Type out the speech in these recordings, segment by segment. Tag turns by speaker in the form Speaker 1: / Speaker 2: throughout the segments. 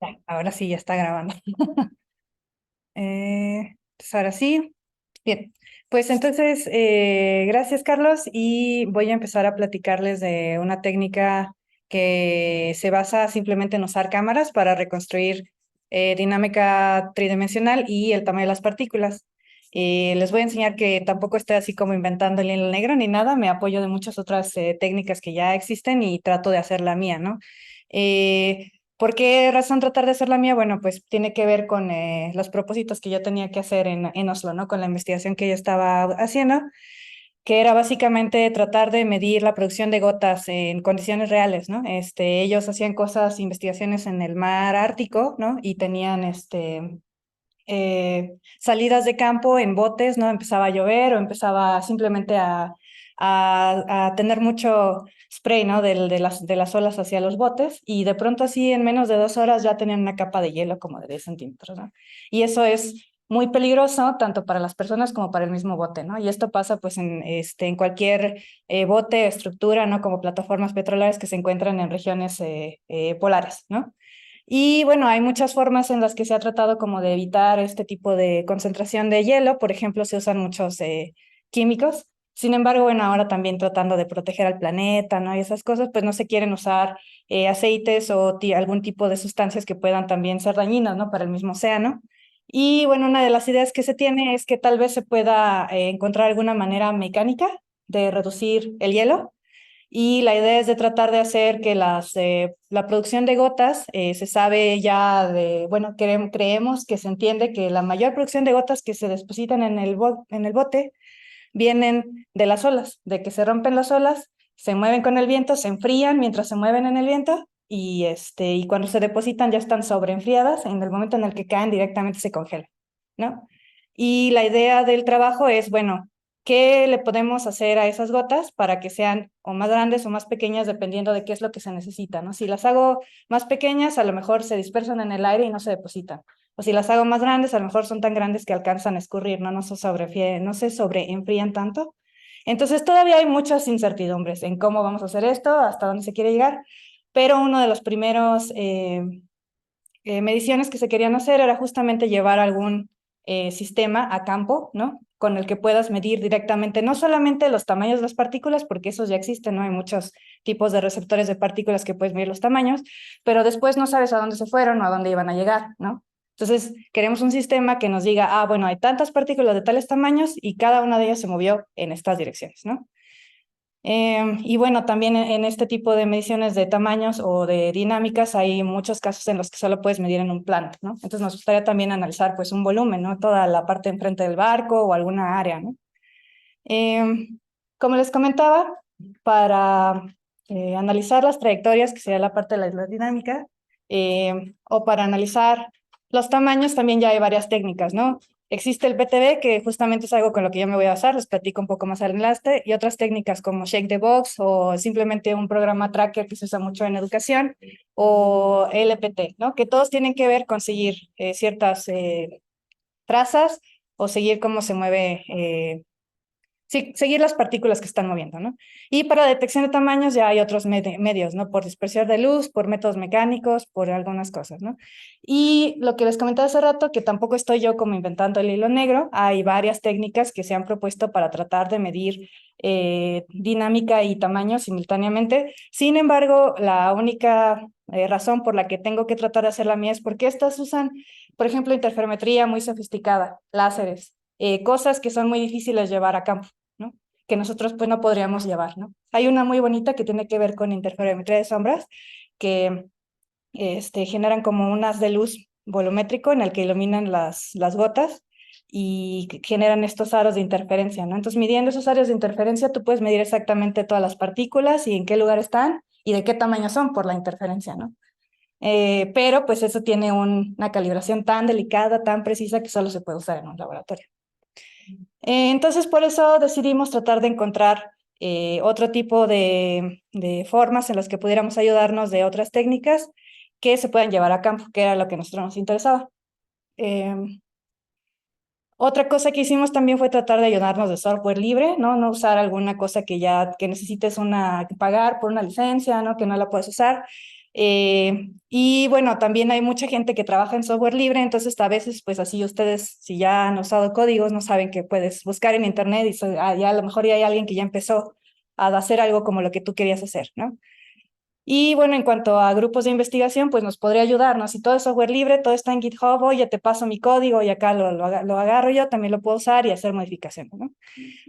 Speaker 1: Ya, ahora sí, ya está grabando. Pues ahora sí. Bien, pues entonces, gracias Carlos y voy a empezar a platicarles de una técnica que se basa simplemente en usar cámaras para reconstruir dinámica tridimensional y el tamaño de las partículas. Les voy a enseñar que tampoco estoy así como inventando el hilo negro ni nada, me apoyo de muchas otras técnicas que ya existen y trato de hacer la mía, ¿no? Eh, ¿Por qué razón tratar de hacer la mía? Bueno, pues tiene que ver con los propósitos que yo tenía que hacer en Oslo, ¿no? Con la investigación que yo estaba haciendo, que era básicamente tratar de medir la producción de gotas en condiciones reales, ¿no? Ellos hacían cosas, investigaciones en el mar Ártico, ¿no? Y tenían salidas de campo en botes, ¿no? Empezaba a llover o empezaba simplemente a tener mucho spray, ¿no? De las olas hacia los botes y de pronto así en menos de 2 horas ya tenían una capa de hielo como de 10 centímetros, ¿no? Y eso es muy peligroso tanto para las personas como para el mismo bote, ¿no? Y esto pasa pues en cualquier bote, estructura, ¿no? Como plataformas petroleras que se encuentran en regiones polares, ¿no? Y bueno, hay muchas formas en las que se ha tratado como de evitar este tipo de concentración de hielo. Por ejemplo, se usan muchos químicos. Sin embargo, bueno, ahora también tratando de proteger al planeta, ¿no? Y esas cosas, pues no se quieren usar aceites o algún tipo de sustancias que puedan también ser dañinas, ¿no? Para el mismo océano. Y bueno, una de las ideas que se tiene es que tal vez se pueda encontrar alguna manera mecánica de reducir el hielo y la idea es de tratar de hacer que la producción de gotas se sabe ya bueno, creemos que se entiende que la mayor producción de gotas que se depositan en el bote vienen de las olas, de que se rompen las olas, se mueven con el viento, se enfrían mientras se mueven en el viento y cuando se depositan ya están sobreenfriadas, en el momento en el que caen directamente se congelan, ¿no? Y la idea del trabajo es, bueno, ¿qué le podemos hacer a esas gotas para que sean o más grandes o más pequeñas dependiendo de qué es lo que se necesita, ¿no? Si las hago más pequeñas, a lo mejor se dispersan en el aire y no se depositan. O si las hago más grandes, a lo mejor son tan grandes que alcanzan a escurrir, no se sobreenfrían tanto. Entonces todavía hay muchas incertidumbres en cómo vamos a hacer esto, hasta dónde se quiere llegar, pero uno de los primeros mediciones que se querían hacer era justamente llevar algún sistema a campo, ¿no? Con el que puedas medir directamente no solamente los tamaños de las partículas, porque esos ya existen, ¿no? Hay muchos tipos de receptores de partículas que puedes medir los tamaños, pero después no sabes a dónde se fueron o a dónde iban a llegar, ¿no? Entonces, queremos un sistema que nos diga, ah, bueno, hay tantas partículas de tales tamaños y cada una de ellas se movió en estas direcciones, ¿no? Y bueno, también en este tipo de mediciones de tamaños o de dinámicas hay muchos casos en los que solo puedes medir en un plano, ¿no? Entonces nos gustaría también analizar pues un volumen, ¿no? Toda la parte de enfrente del barco o alguna área, ¿no? Como les comentaba, para analizar las trayectorias, que sería la parte de la hidrodinámica, o para analizar los tamaños, también ya hay varias técnicas, ¿no? Existe el PTB, que justamente es algo con lo que yo me voy a basar, les platico un poco más adelante, y otras técnicas como Shake the Box o simplemente un programa tracker que se usa mucho en educación, o LPT, ¿no? Que todos tienen que ver con seguir ciertas trazas o seguir cómo se mueve sí, seguir las partículas que están moviendo, ¿no? Y para detección de tamaños ya hay otros medios, ¿no? Por dispersión de luz, por métodos mecánicos, por algunas cosas, ¿no? Y lo que les comentaba hace rato, que tampoco estoy yo como inventando el hilo negro, hay varias técnicas que se han propuesto para tratar de medir dinámica y tamaño simultáneamente. Sin embargo, la única razón por la que tengo que tratar de hacer la mía es porque estas usan, por ejemplo, interferometría muy sofisticada, láseres, cosas que son muy difíciles de llevar a campo, ¿no? Que nosotros pues no podríamos llevar, ¿no? Hay una muy bonita que tiene que ver con interferometría de sombras, que generan como un haz de luz volumétrico en el que iluminan las gotas y generan estos aros de interferencia, ¿no? Entonces, midiendo esos aros de interferencia, tú puedes medir exactamente todas las partículas y en qué lugar están y de qué tamaño son por la interferencia, ¿no? Pero pues eso tiene una calibración tan delicada, tan precisa que solo se puede usar en un laboratorio. Entonces, por eso decidimos tratar de encontrar otro tipo de formas en las que pudiéramos ayudarnos de otras técnicas que se puedan llevar a campo, que era lo que a nosotros nos interesaba. Eh, Otra cosa que hicimos también fue tratar de ayudarnos de software libre, ¿no? No usar alguna cosa que necesites pagar por una licencia, ¿no? Que no la puedes usar. Y bueno, también hay mucha gente que trabaja en software libre, entonces a veces, pues así ustedes, si ya han usado códigos, no saben que puedes buscar en internet y ya a lo mejor ya hay alguien que ya empezó a hacer algo como lo que tú querías hacer, ¿no? Y bueno, en cuanto a grupos de investigación, pues nos podría ayudar, ¿no? Si todo es software libre, todo está en GitHub, oye, te paso mi código y acá lo agarro yo, también lo puedo usar y hacer modificaciones, ¿no?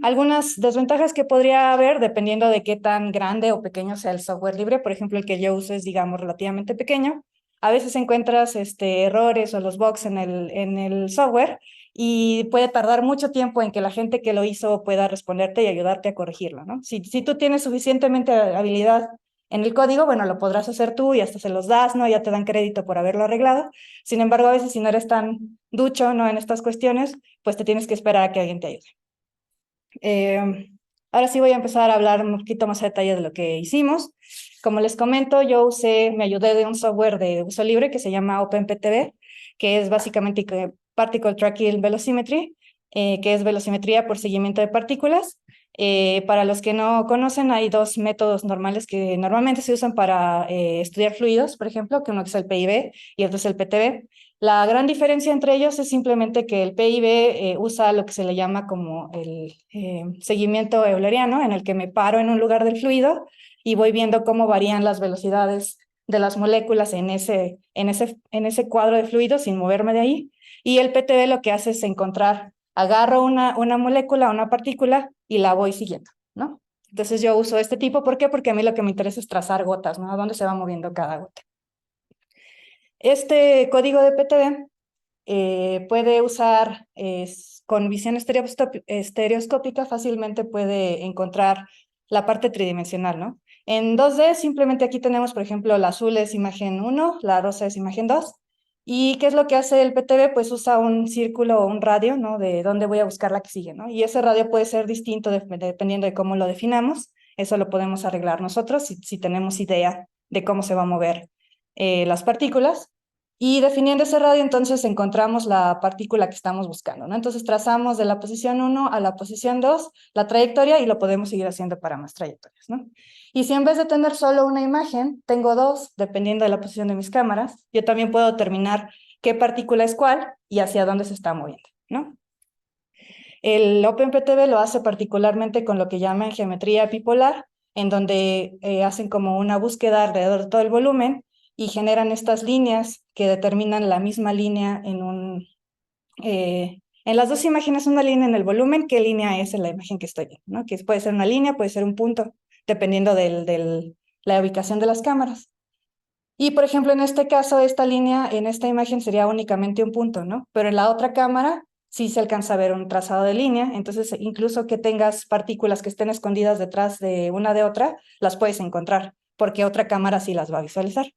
Speaker 1: Algunas desventajas que podría haber, dependiendo de qué tan grande o pequeño sea el software libre, por ejemplo, el que yo uso es, digamos, relativamente pequeño. A veces encuentras errores o los bugs en el software y puede tardar mucho tiempo en que la gente que lo hizo pueda responderte y ayudarte a corregirlo, ¿no? Si tú tienes suficientemente habilidad en el código, bueno, lo podrás hacer tú y hasta se los das, ¿no? Ya te dan crédito por haberlo arreglado. Sin embargo, a veces si no eres tan ducho, ¿no? En estas cuestiones, pues te tienes que esperar a que alguien te ayude. Ahora sí voy a empezar a hablar un poquito más a detalle de lo que hicimos. Como les comento, me ayudé de un software de uso libre que se llama OpenPTV, que es básicamente Particle Tracking Velocimetry, que es velocimetría por seguimiento de partículas. Para los que no conocen, hay dos métodos normales que normalmente se usan para estudiar fluidos, por ejemplo, que uno es el PIB y otro es el PTV. La gran diferencia entre ellos es simplemente que el PIB usa lo que se le llama como el seguimiento euleriano, en el que me paro en un lugar del fluido y voy viendo cómo varían las velocidades de las moléculas en ese cuadro de fluido sin moverme de ahí. Y el PTV lo que hace es agarro una molécula, una partícula y la voy siguiendo, ¿no? Entonces yo uso este tipo, ¿por qué? Porque a mí lo que me interesa es trazar gotas, ¿no? A dónde se va moviendo cada gota. Este código de PTV puede usar con visión estereoscópica, fácilmente puede encontrar la parte tridimensional, ¿no? En 2D simplemente aquí tenemos, por ejemplo, la azul es imagen 1, la rosa es imagen 2. ¿Y qué es lo que hace el PTV? Pues usa un círculo o un radio, ¿no? De dónde voy a buscar la que sigue, ¿no? Y ese radio puede ser distinto dependiendo de cómo lo definamos. Eso lo podemos arreglar nosotros si tenemos idea de cómo se va a mover las partículas. Y definiendo ese radio, entonces encontramos la partícula que estamos buscando, ¿no? Entonces trazamos de la posición 1 a la posición 2 la trayectoria y lo podemos seguir haciendo para más trayectorias, ¿no? Y si en vez de tener solo una imagen, tengo dos, dependiendo de la posición de mis cámaras, yo también puedo determinar qué partícula es cuál y hacia dónde se está moviendo, ¿no? El OpenPTV lo hace particularmente con lo que llaman geometría bipolar, en donde hacen como una búsqueda alrededor de todo el volumen y generan estas líneas que determinan la misma línea en las dos imágenes, una línea en el volumen, qué línea es en la imagen que estoy viendo, ¿no? Que puede ser una línea, puede ser un punto, dependiendo de la ubicación de las cámaras. Y por ejemplo, en este caso, esta línea en esta imagen sería únicamente un punto, ¿no? Pero en la otra cámara sí se alcanza a ver un trazado de línea, entonces incluso que tengas partículas que estén escondidas detrás de una de otra, las puedes encontrar, porque otra cámara sí las va a visualizar.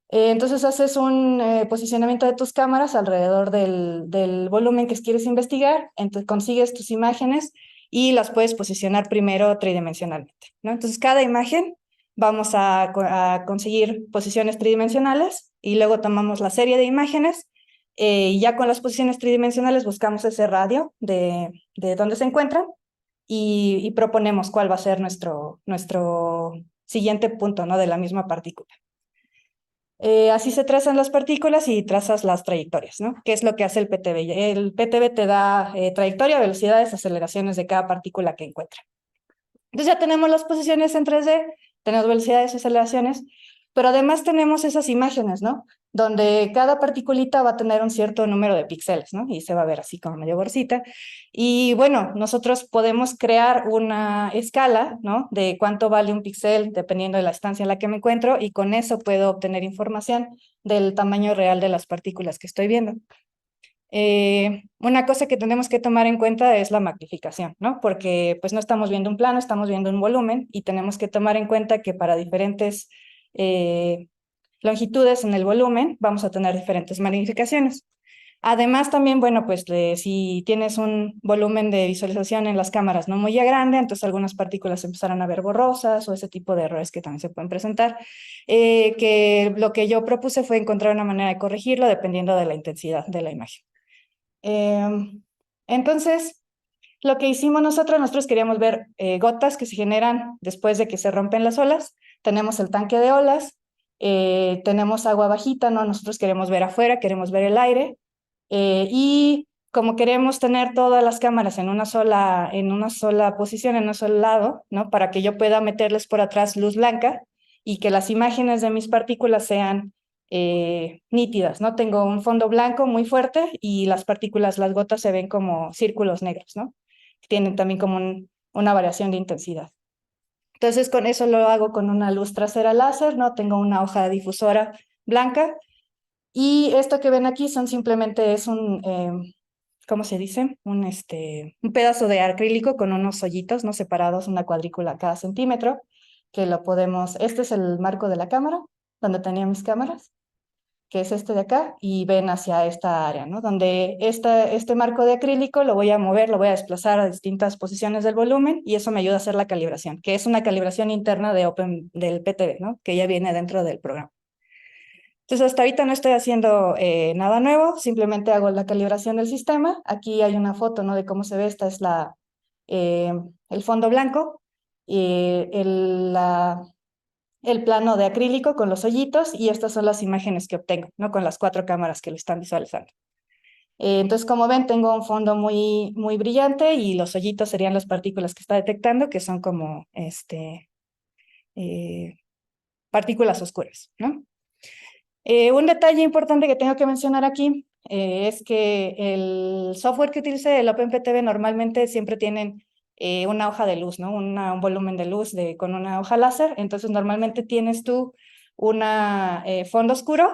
Speaker 1: Entonces haces un posicionamiento de tus cámaras alrededor del volumen que quieres investigar, entonces consigues tus imágenes y las puedes posicionar primero tridimensionalmente, ¿no? Entonces cada imagen vamos a conseguir posiciones tridimensionales y luego tomamos la serie de imágenes y ya con las posiciones tridimensionales buscamos ese radio de dónde se encuentran y proponemos cuál va a ser nuestro siguiente punto, ¿no? De la misma partícula. Así se trazan las partículas y trazas las trayectorias, ¿no? ¿Qué es lo que hace el PTV? El PTV te da trayectoria, velocidades, aceleraciones de cada partícula que encuentra. Entonces ya tenemos las posiciones en 3D, tenemos velocidades y aceleraciones, pero además tenemos esas imágenes, ¿no? Donde cada particulita va a tener un cierto número de píxeles, ¿no? Y se va a ver así como medio borcita. Y bueno, nosotros podemos crear una escala, ¿no? De cuánto vale un píxel dependiendo de la estancia en la que me encuentro y con eso puedo obtener información del tamaño real de las partículas que estoy viendo. Una cosa que tenemos que tomar en cuenta es la magnificación, ¿no? Porque pues no estamos viendo un plano, estamos viendo un volumen y tenemos que tomar en cuenta que para diferentes longitudes en el volumen vamos a tener diferentes magnificaciones. Además también, bueno, pues si tienes un volumen de visualización en las cámaras no muy grande, entonces algunas partículas empezarán a ver borrosas o ese tipo de errores que también se pueden presentar, que lo que yo propuse fue encontrar una manera de corregirlo dependiendo de la intensidad de la imagen. Entonces, lo que hicimos nosotros queríamos ver gotas que se generan después de que se rompen las olas. Tenemos el tanque de olas tenemos agua bajita, ¿no? Nosotros queremos ver afuera, queremos ver el aire, y como queremos tener todas las cámaras en una sola posición, en un solo lado, ¿no? Para que yo pueda meterles por atrás luz blanca y que las imágenes de mis partículas sean nítidas, ¿no? Tengo un fondo blanco muy fuerte y las partículas, las gotas se ven como círculos negros, ¿no? Tienen también como una variación de intensidad. Entonces con eso lo hago con una luz trasera láser, ¿no? Tengo una hoja difusora blanca y esto que ven aquí simplemente es ¿cómo se dice? Un pedazo de acrílico con unos hoyitos, ¿no? Separados, una cuadrícula cada centímetro, que lo podemos, este es el marco de la cámara, donde tenía mis cámaras, que es este de acá, y ven hacia esta área, ¿no? Donde este marco de acrílico lo voy a mover, lo voy a desplazar a distintas posiciones del volumen, y eso me ayuda a hacer la calibración, que es una calibración interna del PTV, ¿no? Que ya viene dentro del programa. Entonces, hasta ahorita no estoy haciendo nada nuevo, simplemente hago la calibración del sistema. Aquí hay una foto, ¿no? De cómo se ve, esta es eh, el fondo blanco, y el plano de acrílico con los hoyitos, y estas son las imágenes que obtengo, ¿no? Con las 4 cámaras que lo están visualizando. Entonces, como ven, tengo un fondo muy, muy brillante y los hoyitos serían las partículas que está detectando, que son como eh, partículas oscuras, ¿no? Un detalle importante que tengo que mencionar aquí es que el software que utilicé, el OpenPTV, normalmente siempre tienen una hoja de luz, ¿no? Un volumen de luz con una hoja láser. Entonces, normalmente tienes tú un fondo oscuro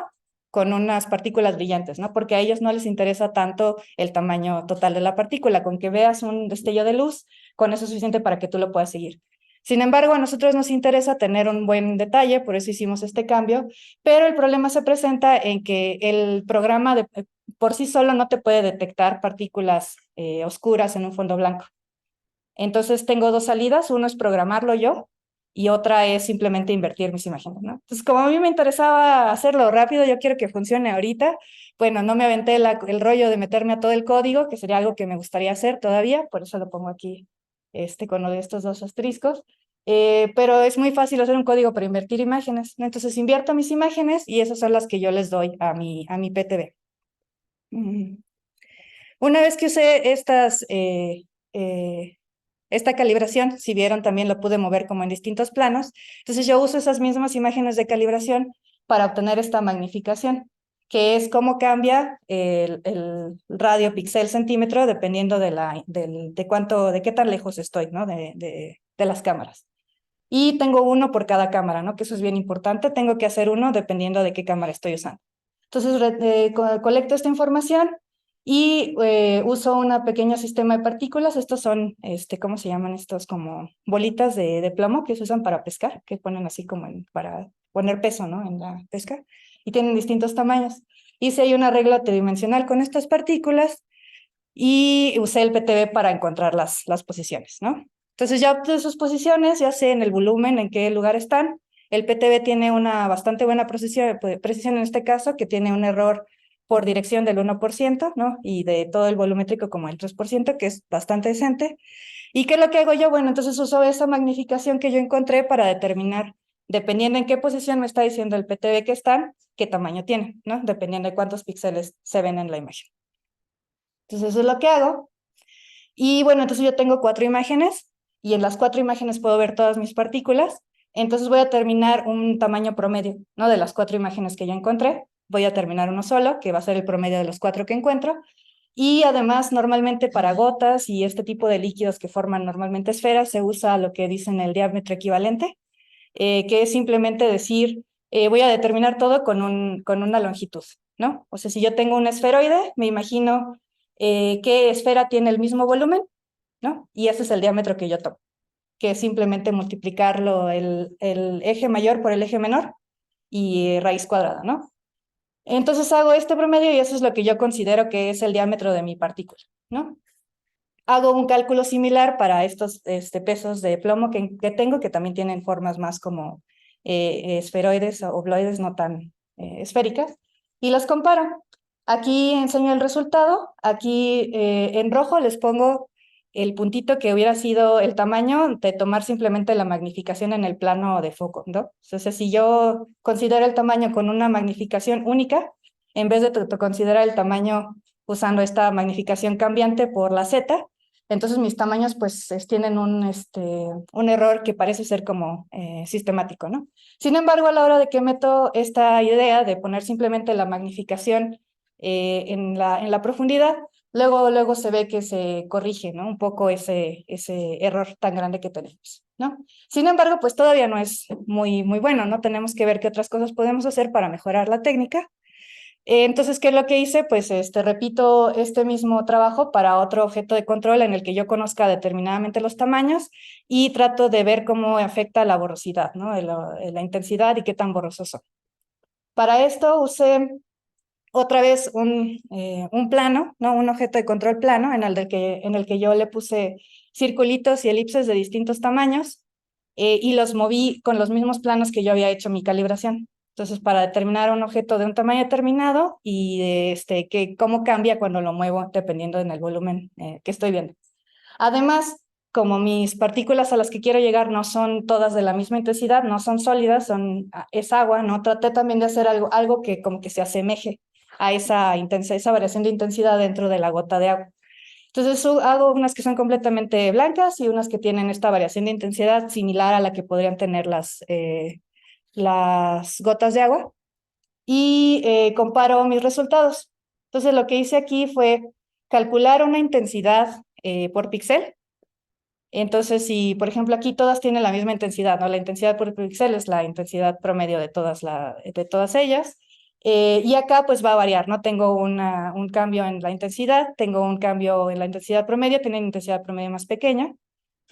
Speaker 1: con unas partículas brillantes, ¿no? Porque a ellos no les interesa tanto el tamaño total de la partícula. Con que veas un destello de luz, con eso es suficiente para que tú lo puedas seguir. Sin embargo, a nosotros nos interesa tener un buen detalle, por eso hicimos este cambio, pero el problema se presenta en que el programa por sí solo no te puede detectar partículas oscuras en un fondo blanco. Entonces tengo dos salidas, uno es programarlo yo y otra es simplemente invertir mis imágenes, ¿no? Entonces, como a mí me interesaba hacerlo rápido, yo quiero que funcione ahorita, bueno, no me aventé el rollo de meterme a todo el código, que sería algo que me gustaría hacer todavía, por eso lo pongo aquí con uno de estos dos asteriscos. Pero es muy fácil hacer un código para invertir imágenes, ¿no? Entonces invierto mis imágenes y esas son las que yo les doy a mi PTV. Mm. Una vez que usé esta calibración, si vieron también lo pude mover como en distintos planos, entonces yo uso esas mismas imágenes de calibración para obtener esta magnificación, que es cómo cambia el radio píxel centímetro dependiendo de qué tan lejos estoy, ¿no? De las cámaras. Y tengo uno por cada cámara, ¿no? Que eso es bien importante. Tengo que hacer uno dependiendo de qué cámara estoy usando. Entonces, colecto esta información y uso un pequeño sistema de partículas. Estos son, ¿cómo se llaman estos? Como bolitas de plomo que se usan para pescar, que ponen así como para poner peso, ¿no? En la pesca. Y tienen distintos tamaños. Hice ahí un arreglo tridimensional con estas partículas y usé el PTV para encontrar las posiciones, ¿no? Entonces ya obtuve sus posiciones, ya sé en el volumen en qué lugar están. El PTV tiene una bastante buena precisión en este caso, que tiene un error por dirección del 1%, ¿no? Y de todo el volumétrico como el 3%, que es bastante decente. ¿Y qué es lo que hago yo? Bueno, entonces uso esa magnificación que yo encontré para determinar, dependiendo en qué posición me está diciendo el PTV que están, qué tamaño tiene, ¿no? Dependiendo de cuántos píxeles se ven en la imagen. Entonces eso es lo que hago. Y bueno, entonces yo tengo 4 imágenes y en las 4 imágenes puedo ver todas mis partículas. Entonces voy a terminar un tamaño promedio, ¿no? De las 4 imágenes que yo encontré. Voy a terminar uno solo, que va a ser el promedio de los 4 que encuentro. Y además, normalmente para gotas y este tipo de líquidos que forman normalmente esferas, se usa lo que dicen el diámetro equivalente, que es simplemente decir, voy a determinar todo con una longitud, ¿no? O sea, si yo tengo un esferoide, me imagino qué esfera tiene el mismo volumen, ¿no? Y ese es el diámetro que yo tomo, que es simplemente multiplicarlo el eje mayor por el eje menor y raíz cuadrada, ¿no? Entonces hago este promedio y eso es lo que yo considero que es el diámetro de mi partícula, ¿no? Hago un cálculo similar para estos pesos de plomo que tengo, que también tienen formas más como esferoides o obloides, no tan esféricas, y los comparo. Aquí enseño el resultado. Aquí en rojo les pongo el puntito que hubiera sido el tamaño de tomar simplemente la magnificación en el plano de foco, ¿no? Entonces, si yo considero el tamaño con una magnificación única, en vez de considerar el tamaño usando esta magnificación cambiante por la Z, entonces mis tamaños pues tienen un error que parece ser como sistemático, ¿no? Sin embargo, a la hora de que meto esta idea de poner simplemente la magnificación en la profundidad, luego se ve que se corrige, ¿no? Un poco ese error tan grande que tenemos, ¿no? Sin embargo, pues todavía no es muy bueno, ¿no? Tenemos que ver qué otras cosas podemos hacer para mejorar la técnica. Entonces, ¿qué es lo que hice? Pues repito este mismo trabajo para otro objeto de control en el que yo conozca determinadamente los tamaños y trato de ver cómo afecta la borrosidad, ¿no? La intensidad y qué tan borrosos son. Para esto usé otra vez un plano, ¿no? Un objeto de control plano en el que yo le puse circulitos y elipses de distintos tamaños y los moví con los mismos planos que yo había hecho mi calibración. Entonces, para determinar un objeto de un tamaño determinado y cómo cambia cuando lo muevo dependiendo del volumen que estoy viendo. Además, como mis partículas a las que quiero llegar no son todas de la misma intensidad, no son sólidas, es agua, ¿no? Traté también de hacer algo que como que se asemeje a esa variación de intensidad dentro de la gota de agua. Entonces hago unas que son completamente blancas y unas que tienen esta variación de intensidad similar a la que podrían tener las gotas de agua y comparo mis resultados. Entonces lo que hice aquí fue calcular una intensidad por píxel. Entonces, si por ejemplo aquí todas tienen la misma intensidad, ¿no? La intensidad por píxel es la intensidad promedio de todas ellas. Y acá pues va a variar, ¿no? Tengo un cambio en la intensidad, tengo un cambio en la intensidad promedio, tienen intensidad promedio más pequeña.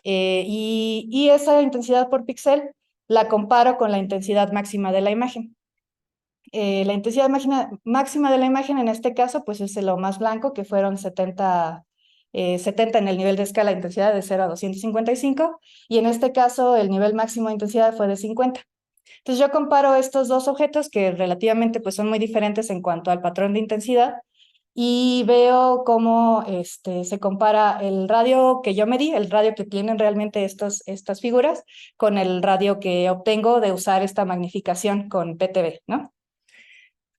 Speaker 1: Y esa intensidad por píxel la comparo con la intensidad máxima de la imagen. La intensidad máxima de la imagen en este caso pues es lo más blanco, que fueron 70 en el nivel de escala de intensidad de 0 a 255, y en este caso el nivel máximo de intensidad fue de 50. Entonces yo comparo estos dos objetos que relativamente pues son muy diferentes en cuanto al patrón de intensidad y veo cómo se compara el radio que yo medí, el radio que tienen realmente estas figuras, con el radio que obtengo de usar esta magnificación con PTV, ¿no?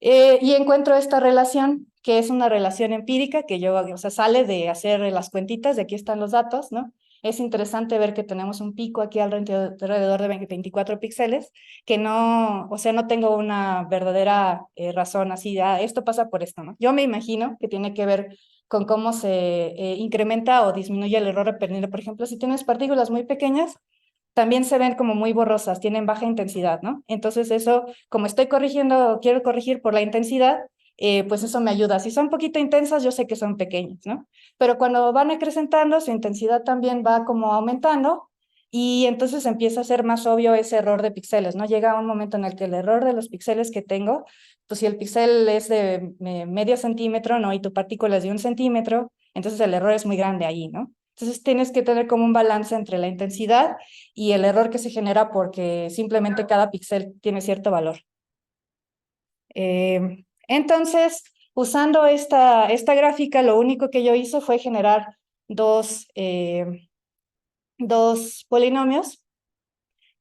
Speaker 1: Y encuentro esta relación, que es una relación empírica, que o sea, sale de hacer las cuentitas, de aquí están los datos, ¿no? Es interesante ver que tenemos un pico aquí alrededor de 24 píxeles, que no, o sea, no tengo una verdadera razón así, esto pasa por esto, ¿no? Yo me imagino que tiene que ver con cómo se incrementa o disminuye el error dependiendo, por ejemplo, si tienes partículas muy pequeñas, también se ven como muy borrosas, tienen baja intensidad, ¿no? Entonces eso, como quiero corregir por la intensidad, pues eso me ayuda. Si son un poquito intensas, yo sé que son pequeñas, ¿no? Pero cuando van acrecentando, su intensidad también va como aumentando y entonces empieza a ser más obvio ese error de píxeles, ¿no? Llega un momento en el que el error de los píxeles que tengo, pues si el píxel es de medio centímetro, ¿no? Y tu partícula es de 1 centímetro, entonces el error es muy grande ahí, ¿no? Entonces tienes que tener como un balance entre la intensidad y el error que se genera porque simplemente cada píxel tiene cierto valor. Entonces, usando esta gráfica, lo único que yo hice fue generar dos polinomios,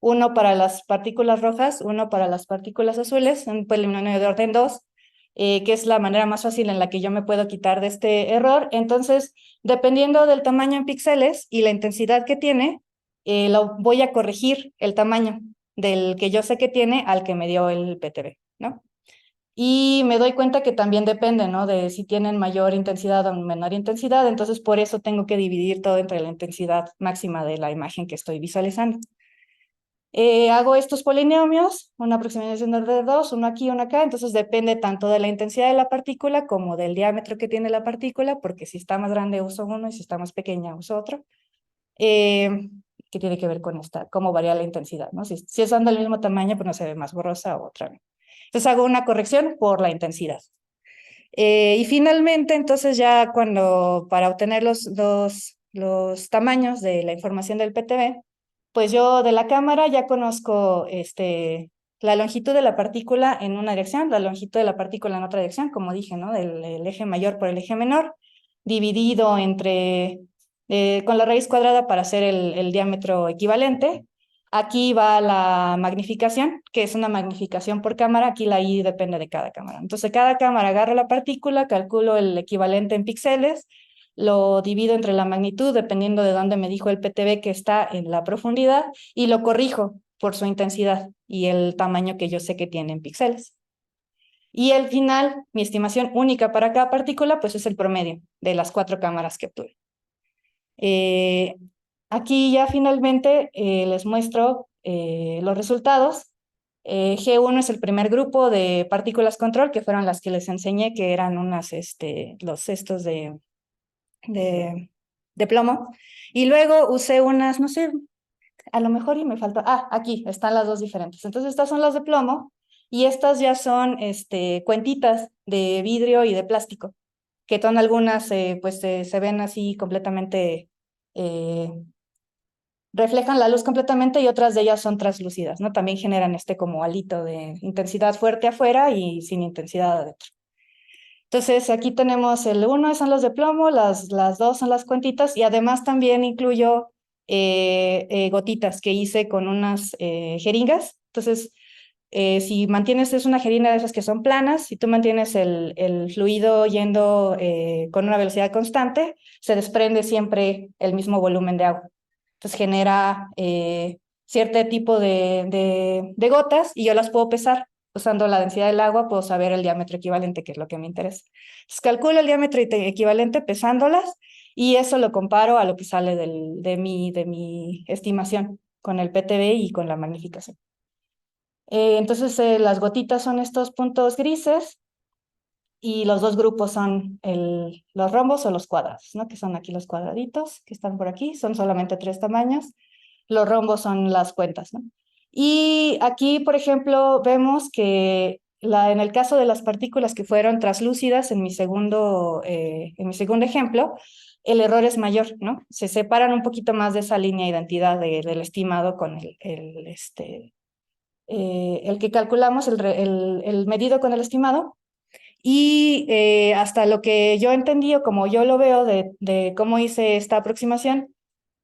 Speaker 1: uno para las partículas rojas, uno para las partículas azules, un polinomio de orden 2, que es la manera más fácil en la que yo me puedo quitar de este error. Entonces, dependiendo del tamaño en píxeles y la intensidad que tiene, voy a corregir el tamaño del que yo sé que tiene al que me dio el PTV, ¿no? Y me doy cuenta que también depende, ¿no? De si tienen mayor intensidad o menor intensidad, entonces por eso tengo que dividir todo entre la intensidad máxima de la imagen que estoy visualizando. Hago estos polinomios, una aproximación de dos, uno aquí, uno acá, entonces depende tanto de la intensidad de la partícula como del diámetro que tiene la partícula, porque si está más grande uso uno y si está más pequeña uso otro, que tiene que ver con cómo varía la intensidad, ¿no? Si son del mismo tamaño, pues no se ve más borrosa o otra vez. Entonces hago una corrección por la intensidad. Y finalmente, entonces ya para obtener los tamaños de la información del PTV, pues yo de la cámara ya conozco la longitud de la partícula en una dirección, la longitud de la partícula en otra dirección, como dije, ¿no? El eje mayor por el eje menor, dividido entre con la raíz cuadrada para hacer el diámetro equivalente. Aquí va la magnificación, que es una magnificación por cámara. Aquí la I depende de cada cámara. Entonces, cada cámara agarra la partícula, calculo el equivalente en píxeles, lo divido entre la magnitud, dependiendo de dónde me dijo el PTB que está en la profundidad, y lo corrijo por su intensidad y el tamaño que yo sé que tiene en píxeles. Y al final, mi estimación única para cada partícula, pues es el promedio de las 4 cámaras que obtuve. Aquí ya finalmente les muestro los resultados. G1 es el primer grupo de partículas control, que fueron las que les enseñé, que eran los cestos de plomo. Y luego usé unas, no sé, a lo mejor y me faltó. Aquí están las dos diferentes. Entonces estas son las de plomo y estas ya son cuentitas de vidrio y de plástico, que son algunas, pues se ven así completamente, eh, reflejan la luz completamente y otras de ellas son translúcidas, ¿no? También generan como halito de intensidad fuerte afuera y sin intensidad adentro. Entonces aquí tenemos el 1 son los de plomo, las 2 son las cuentitas y además también incluyo gotitas que hice con unas jeringas. Entonces, si mantienes, es una jeringa de esas que son planas, si tú mantienes el fluido yendo con una velocidad constante, se desprende siempre el mismo volumen de agua. Entonces genera cierto tipo de gotas y yo las puedo pesar. Usando la densidad del agua puedo saber el diámetro equivalente, que es lo que me interesa. Entonces calculo el diámetro equivalente pesándolas y eso lo comparo a lo que sale de mi estimación con el PTB y con la magnificación. Entonces las gotitas son estos puntos grises y los dos grupos son los rombos o los cuadrados, ¿no? Que son aquí los cuadraditos que están por aquí, son solamente 3 tamaños. Los rombos son las cuentas, ¿no? Y aquí, por ejemplo, vemos que en el caso de las partículas que fueron translúcidas en mi segundo ejemplo, el error es mayor, ¿no? Se separan un poquito más de esa línea de identidad del estimado con el que calculamos, el medido con el estimado. Y hasta lo que yo entendí o como yo lo veo de cómo hice esta aproximación,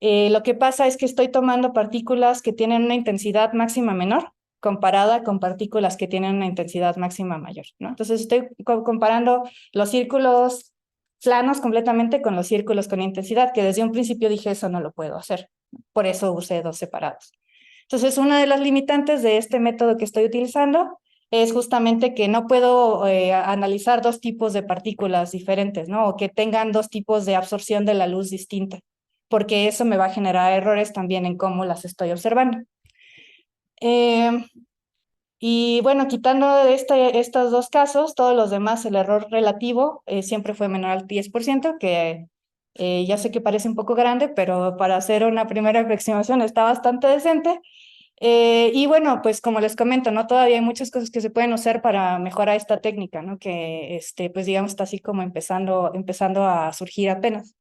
Speaker 1: lo que pasa es que estoy tomando partículas que tienen una intensidad máxima menor comparada con partículas que tienen una intensidad máxima mayor, ¿no? Entonces estoy comparando los círculos planos completamente con los círculos con intensidad, que desde un principio dije eso no lo puedo hacer. Por eso usé 2 separados. Entonces, una de las limitantes de este método que estoy utilizando es justamente que no puedo analizar 2 tipos de partículas diferentes, ¿no? O que tengan 2 tipos de absorción de la luz distinta, porque eso me va a generar errores también en cómo las estoy observando. Y bueno, quitando estos 2 casos, todos los demás, el error relativo siempre fue menor al 10%, que ya sé que parece un poco grande, pero para hacer una primera aproximación está bastante decente. Y bueno, pues como les comento, ¿no? Todavía hay muchas cosas que se pueden usar para mejorar esta técnica, ¿no? Que, pues digamos, está así como empezando a surgir apenas.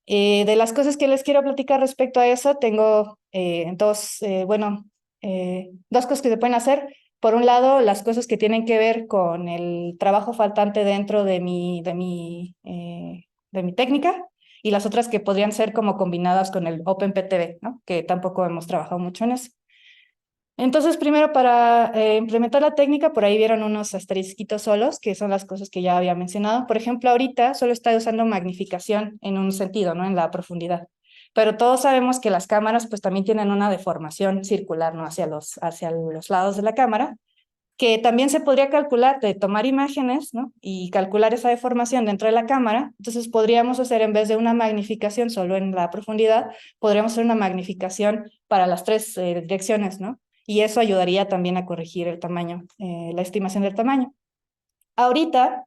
Speaker 1: De las cosas que les quiero platicar respecto a eso, tengo dos cosas que se pueden hacer. Por un lado, las cosas que tienen que ver con el trabajo faltante dentro de mi técnica y las otras que podrían ser como combinadas con el OpenPTB, ¿no? Que tampoco hemos trabajado mucho en eso. Entonces, primero para implementar la técnica, por ahí vieron unos asterisquitos solos, que son las cosas que ya había mencionado. Por ejemplo, ahorita solo está usando magnificación en un sentido, ¿no? En la profundidad. Pero todos sabemos que las cámaras pues también tienen una deformación circular, ¿no? Hacia los lados de la cámara, que también se podría calcular de tomar imágenes, ¿no? Y calcular esa deformación dentro de la cámara. Entonces podríamos hacer, en vez de una magnificación solo en la profundidad, podríamos hacer una magnificación para las 3 direcciones, ¿no? Y eso ayudaría también a corregir el tamaño, la estimación del tamaño. Ahorita,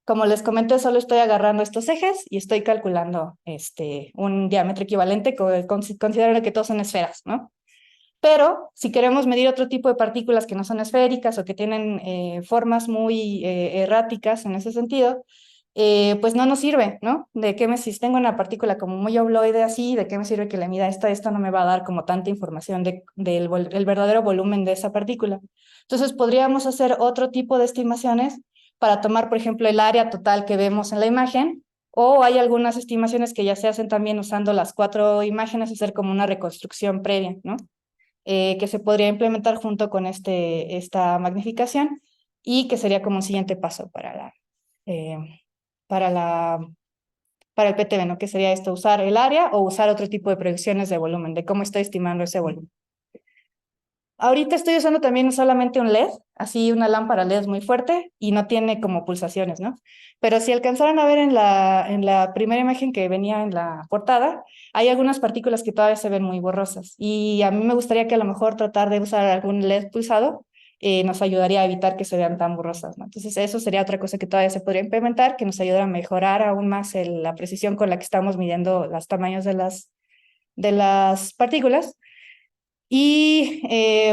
Speaker 1: como les comenté, solo estoy agarrando estos ejes y estoy calculando un diámetro equivalente, considerando que todos son esferas, ¿no? Pero si queremos medir otro tipo de partículas que no son esféricas o que tienen formas muy erráticas en ese sentido, pues no nos sirve, ¿no? Si tengo una partícula como muy obloide así, ¿de qué me sirve que le mida esto? Esto no me va a dar como tanta información del verdadero volumen de esa partícula. Entonces podríamos hacer otro tipo de estimaciones para tomar, por ejemplo, el área total que vemos en la imagen O hay algunas estimaciones que ya se hacen también usando las 4 imágenes, hacer como una reconstrucción previa, ¿no? Que se podría implementar junto con esta magnificación y que sería como un siguiente paso eh, para la, para el PTV, ¿no? Que sería esto, usar el área o usar otro tipo de proyecciones de volumen, de cómo estoy estimando ese volumen. Ahorita estoy usando también solamente un LED, así una lámpara LED muy fuerte y no tiene como pulsaciones, ¿no? Pero si alcanzaron a ver en la primera imagen que venía en la portada, hay algunas partículas que todavía se ven muy borrosas y a mí me gustaría que a lo mejor tratar de usar algún LED pulsado nos ayudaría a evitar que se vean tan borrosas, ¿no? Entonces eso sería otra cosa que todavía se podría implementar, que nos ayudara a mejorar aún más la precisión con la que estamos midiendo los tamaños de las partículas. Y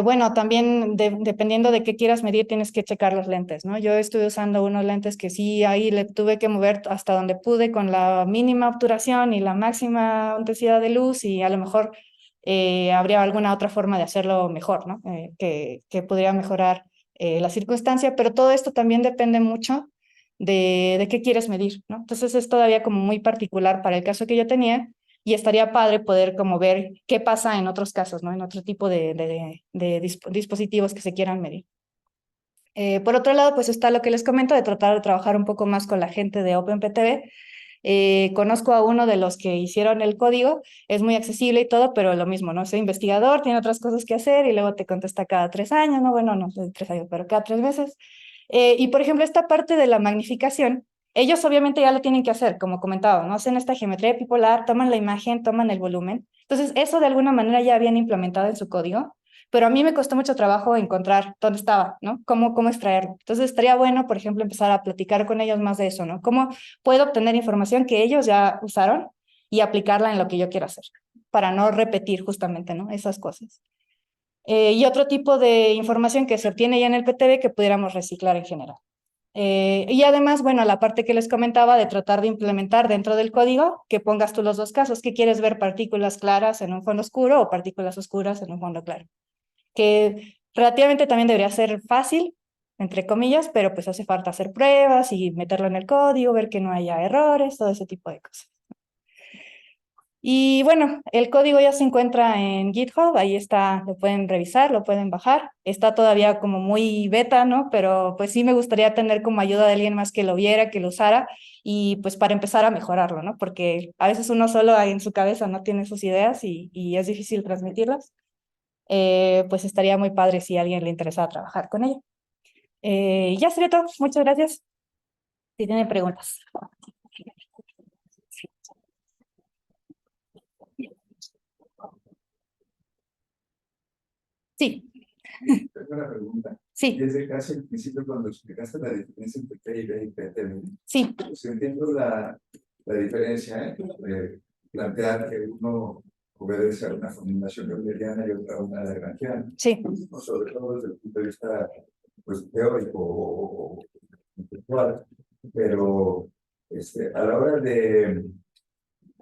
Speaker 1: bueno, también dependiendo de qué quieras medir, tienes que checar los lentes, ¿no? Yo estuve usando unos lentes que sí, ahí le tuve que mover hasta donde pude con la mínima obturación y la máxima intensidad de luz y a lo mejor habría alguna otra forma de hacerlo mejor, ¿no? Que podría mejorar la circunstancia, pero todo esto también depende mucho de qué quieres medir, ¿no? Entonces es todavía como muy particular para el caso que yo tenía y estaría padre poder como ver qué pasa en otros casos, ¿no? En otro tipo de dispositivos que se quieran medir. Por otro lado, pues está lo que les comento de tratar de trabajar un poco más con la gente de OpenPTV. Conozco a uno de los que hicieron el código, es muy accesible y todo, pero lo mismo, ¿no? Es investigador, tiene otras cosas que hacer y luego te contesta cada 3 años, ¿no? Bueno, no 3 años, pero cada 3 meses. Y por ejemplo, esta parte de la magnificación, ellos obviamente ya lo tienen que hacer, como comentaba, ¿no? Hacen esta geometría epipolar, toman la imagen, toman el volumen. Entonces, eso de alguna manera ya habían implementado en su código, pero a mí me costó mucho trabajo encontrar dónde estaba, ¿no? Cómo extraerlo. Entonces, estaría bueno, por ejemplo, empezar a platicar con ellos más de eso, ¿no? Cómo puedo obtener información que ellos ya usaron y aplicarla en lo que yo quiero hacer, para no repetir justamente, ¿no? Esas cosas. Y otro tipo de información que se obtiene ya en el PTV que pudiéramos reciclar en general. Y además, bueno, la parte que les comentaba de tratar de implementar dentro del código, que pongas tú los dos casos, que quieres ver partículas claras en un fondo oscuro o partículas oscuras en un fondo claro, que relativamente también debería ser fácil, entre comillas, pero pues hace falta hacer pruebas y meterlo en el código, ver que no haya errores, todo ese tipo de cosas. Y bueno, el código ya se encuentra en GitHub, ahí está, lo pueden revisar, lo pueden bajar. Está todavía como muy beta, ¿no? Pero pues sí me gustaría tener como ayuda de alguien más que lo viera, que lo usara y pues para empezar a mejorarlo, ¿no? Porque a veces uno solo ahí en su cabeza no tiene sus ideas y es difícil transmitirlas. Pues estaría muy padre si a alguien le interesaba trabajar con ella. Ya sería todo. Muchas gracias. Si tienen preguntas. Sí,
Speaker 2: Tengo una pregunta.
Speaker 1: sí,
Speaker 2: Desde casi el principio, cuando explicaste la diferencia entre PIB y PTB,
Speaker 1: sí,
Speaker 2: pues entiendo la diferencia entre plantear que uno obedece a una formulación euleriana y otra a una lagrangiana,
Speaker 1: sí.
Speaker 2: ¿no? Sobre todo desde el punto de vista pues, teórico o conceptual, pero a la hora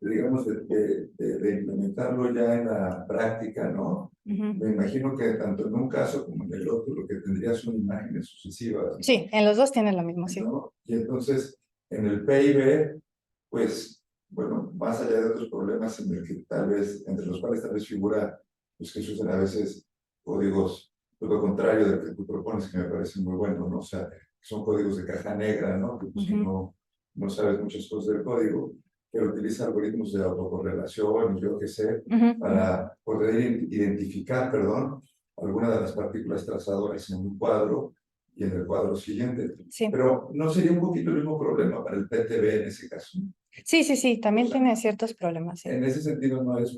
Speaker 2: digamos, de implementarlo ya en la práctica, ¿no? Me imagino que tanto en un caso como en el otro lo que tendrías son imágenes sucesivas,
Speaker 1: Sí, en los dos tienen lo mismo, sí.
Speaker 2: ¿no? Y entonces, en el PIB, pues, bueno, más allá de otros problemas en el que tal vez, entre los cuales tal vez figura, pues que se usan a veces códigos, todo lo contrario de lo que tú propones, que me parece muy bueno, ¿no? O sea, son códigos de caja negra, ¿no? Que pues, no sabes muchas cosas del código, pero utiliza algoritmos de autocorrelación, yo qué sé, para poder identificar, perdón, alguna de las partículas trazadoras en un cuadro y en el cuadro siguiente.
Speaker 1: Sí.
Speaker 2: Pero no sería un poquito el mismo problema para el PTB en ese caso.
Speaker 1: Sí, también tiene ciertos problemas, sí.
Speaker 2: En ese sentido no es,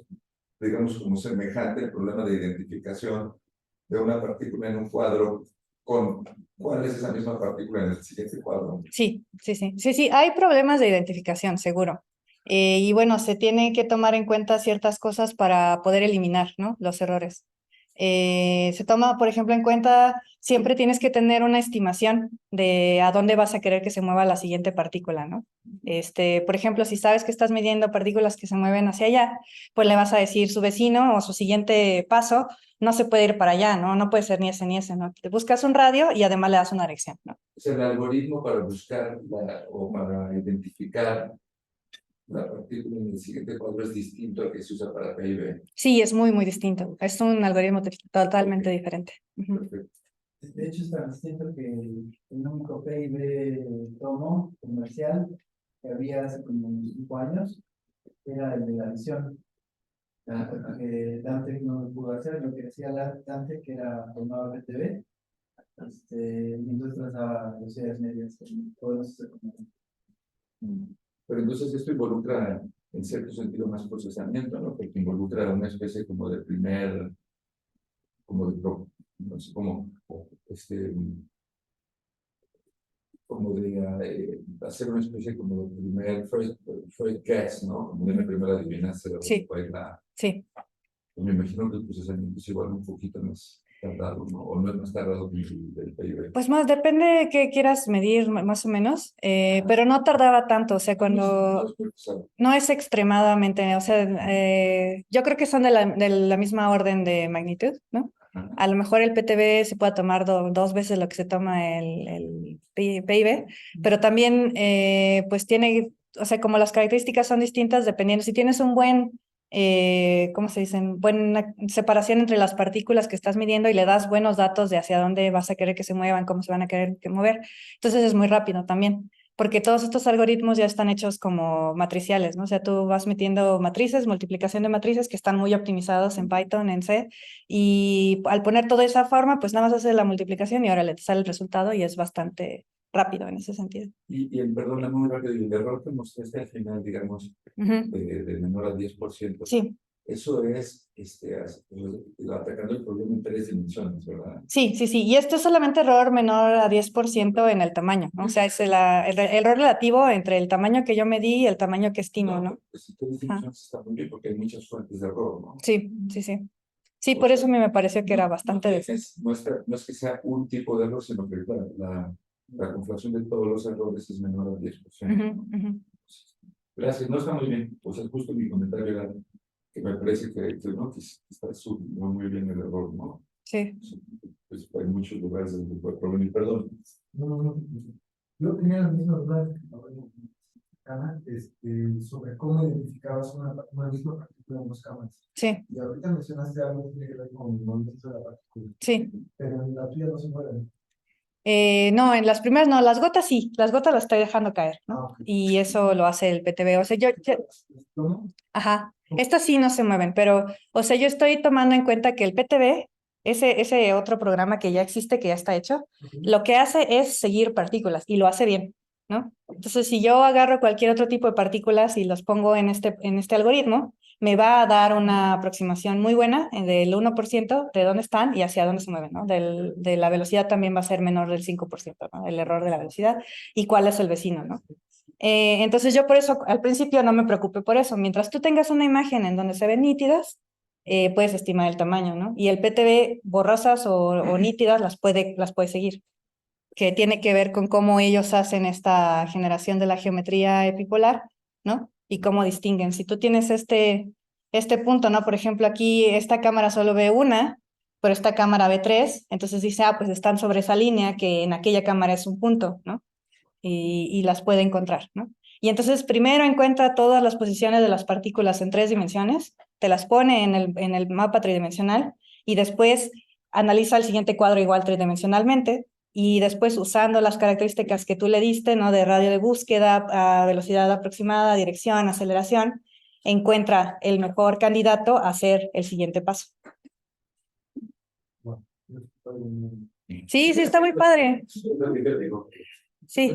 Speaker 2: digamos, como semejante el problema de identificación de una partícula en un cuadro con cuál es esa misma partícula en el siguiente cuadro.
Speaker 1: Sí, hay problemas de identificación, seguro. Y bueno, se tienen que tomar en cuenta ciertas cosas para poder eliminar, ¿no? Los errores. Se toma, por ejemplo, en cuenta, siempre tienes que tener una estimación de a dónde vas a querer que se mueva la siguiente partícula, ¿no? Por ejemplo, si sabes que estás midiendo partículas que se mueven hacia allá, pues le vas a decir su vecino o su siguiente paso no se puede ir para allá, ¿no? No puede ser ni ese, ¿no? Te buscas un radio y además le das una dirección, ¿no?
Speaker 2: Es el algoritmo para buscar o para identificar la partícula en el siguiente cuadro es distinto al que se usa para PIB.
Speaker 1: Sí, es muy, muy distinto. Es un algoritmo totalmente diferente. Ujú.
Speaker 2: Perfecto.
Speaker 3: De hecho, es tan distinto que el único PIB tomo comercial que había hace como unos 5 años era el de la visión. Dante no lo pudo hacer, lo que hacía Dante, que era formado PTV, y entonces trazaba velocidades medias. Podemos hacer como.
Speaker 2: Pero entonces esto involucra, en cierto sentido, más procesamiento, ¿no? Porque involucra una especie como de primer, como de, no sé, como de hacer una especie como de primer first guess, ¿no? Como de una primera adivinanza de lo que
Speaker 1: Sí,
Speaker 2: puede la.
Speaker 1: sí.
Speaker 2: Me imagino que el procesamiento es igual un poquito más tardado, ¿no? O no es más tardado que el del PIB.
Speaker 1: Pues más depende de qué quieras medir, más o menos, pero no tardaba tanto, o sea, cuando no es extremadamente, o sea, yo creo que son de la misma orden de magnitud, ¿no? A lo mejor el PTB se puede tomar dos veces lo que se toma el PIB, pero también, pues tiene, o sea, como las características son distintas, dependiendo, si tienes un buen ¿cómo se dicen? Buena separación entre las partículas que estás midiendo y le das buenos datos de hacia dónde vas a querer que se muevan, cómo se van a querer que mover. Entonces es muy rápido también, porque todos estos algoritmos ya están hechos como matriciales, ¿no? O sea, tú vas metiendo matrices, multiplicación de matrices que están muy optimizados en Python, en C, y al poner todo de esa forma, pues nada más haces la multiplicación y ahora le sale el resultado y es bastante rápido en ese sentido.
Speaker 2: Y el, perdón, la muy rápido, y el error que mostraste al final, digamos, de menor al 10%.
Speaker 1: Sí.
Speaker 2: Eso es atacando el problema en 3 dimensiones, ¿verdad?
Speaker 1: Sí, sí, sí. Y esto es solamente error menor a 10% en el tamaño, ¿no? O sea, es el error relativo entre el tamaño que yo medí y el tamaño que estimo, ¿no?
Speaker 2: Pues en 3 dimensiones está muy bien porque hay muchas fuentes de error, ¿no?
Speaker 1: Sí, sí, sí. Sí, por eso a mí me pareció que era bastante decente.
Speaker 2: No es que sea un tipo de error, sino que la conflación de todos los errores es menor al 10%. Gracias, no está muy bien. O sea, justo mi comentario era que me parece no, que está muy bien el error, ¿no?
Speaker 1: Sí.
Speaker 2: Pues hay muchos lugares donde puede problema. Y perdón.
Speaker 3: No. Yo tenía la misma duda sobre cómo identificabas una misma partícula en dos cámaras.
Speaker 1: Sí.
Speaker 3: Y ahorita mencionaste algo que tiene que ver con el movimiento de la partícula.
Speaker 1: Sí.
Speaker 3: Pero en la tuya no se mueve.
Speaker 1: No, en las primeras no, las gotas sí, las gotas las estoy dejando caer, ¿no?
Speaker 3: Okay.
Speaker 1: Y eso lo hace el PTB. O sea,
Speaker 3: ¿Cómo?
Speaker 1: Ajá, estas sí no se mueven, pero, o sea, yo estoy tomando en cuenta que el PTB, ese otro programa que ya existe, que ya está hecho, lo que hace es seguir partículas y lo hace bien, ¿no? Entonces, si yo agarro cualquier otro tipo de partículas y los pongo en este algoritmo, me va a dar una aproximación muy buena del 1% de dónde están y hacia dónde se mueven, ¿no? De la velocidad también va a ser menor del 5%, ¿no? El error de la velocidad y cuál es el vecino, ¿no? Entonces yo por eso al principio no me preocupé por eso. Mientras tú tengas una imagen en donde se ven nítidas, puedes estimar el tamaño, ¿no? Y el PTB borrosas o nítidas las puede seguir, que tiene que ver con cómo ellos hacen esta generación de la geometría epipolar, ¿no? Y cómo distinguen. Si tú tienes este punto, ¿no? Por ejemplo, aquí esta cámara solo ve una, pero esta cámara ve tres, entonces dice, pues están sobre esa línea que en aquella cámara es un punto, ¿no? Y las puede encontrar, ¿no? Y entonces primero encuentra todas las posiciones de las partículas en 3 dimensiones, te las pone en el mapa tridimensional y después analiza el siguiente cuadro igual tridimensionalmente y después usando las características que tú le diste, ¿no? De radio de búsqueda, a velocidad aproximada, dirección, aceleración, encuentra el mejor candidato a hacer el siguiente paso. Sí, sí, está muy padre. Sí.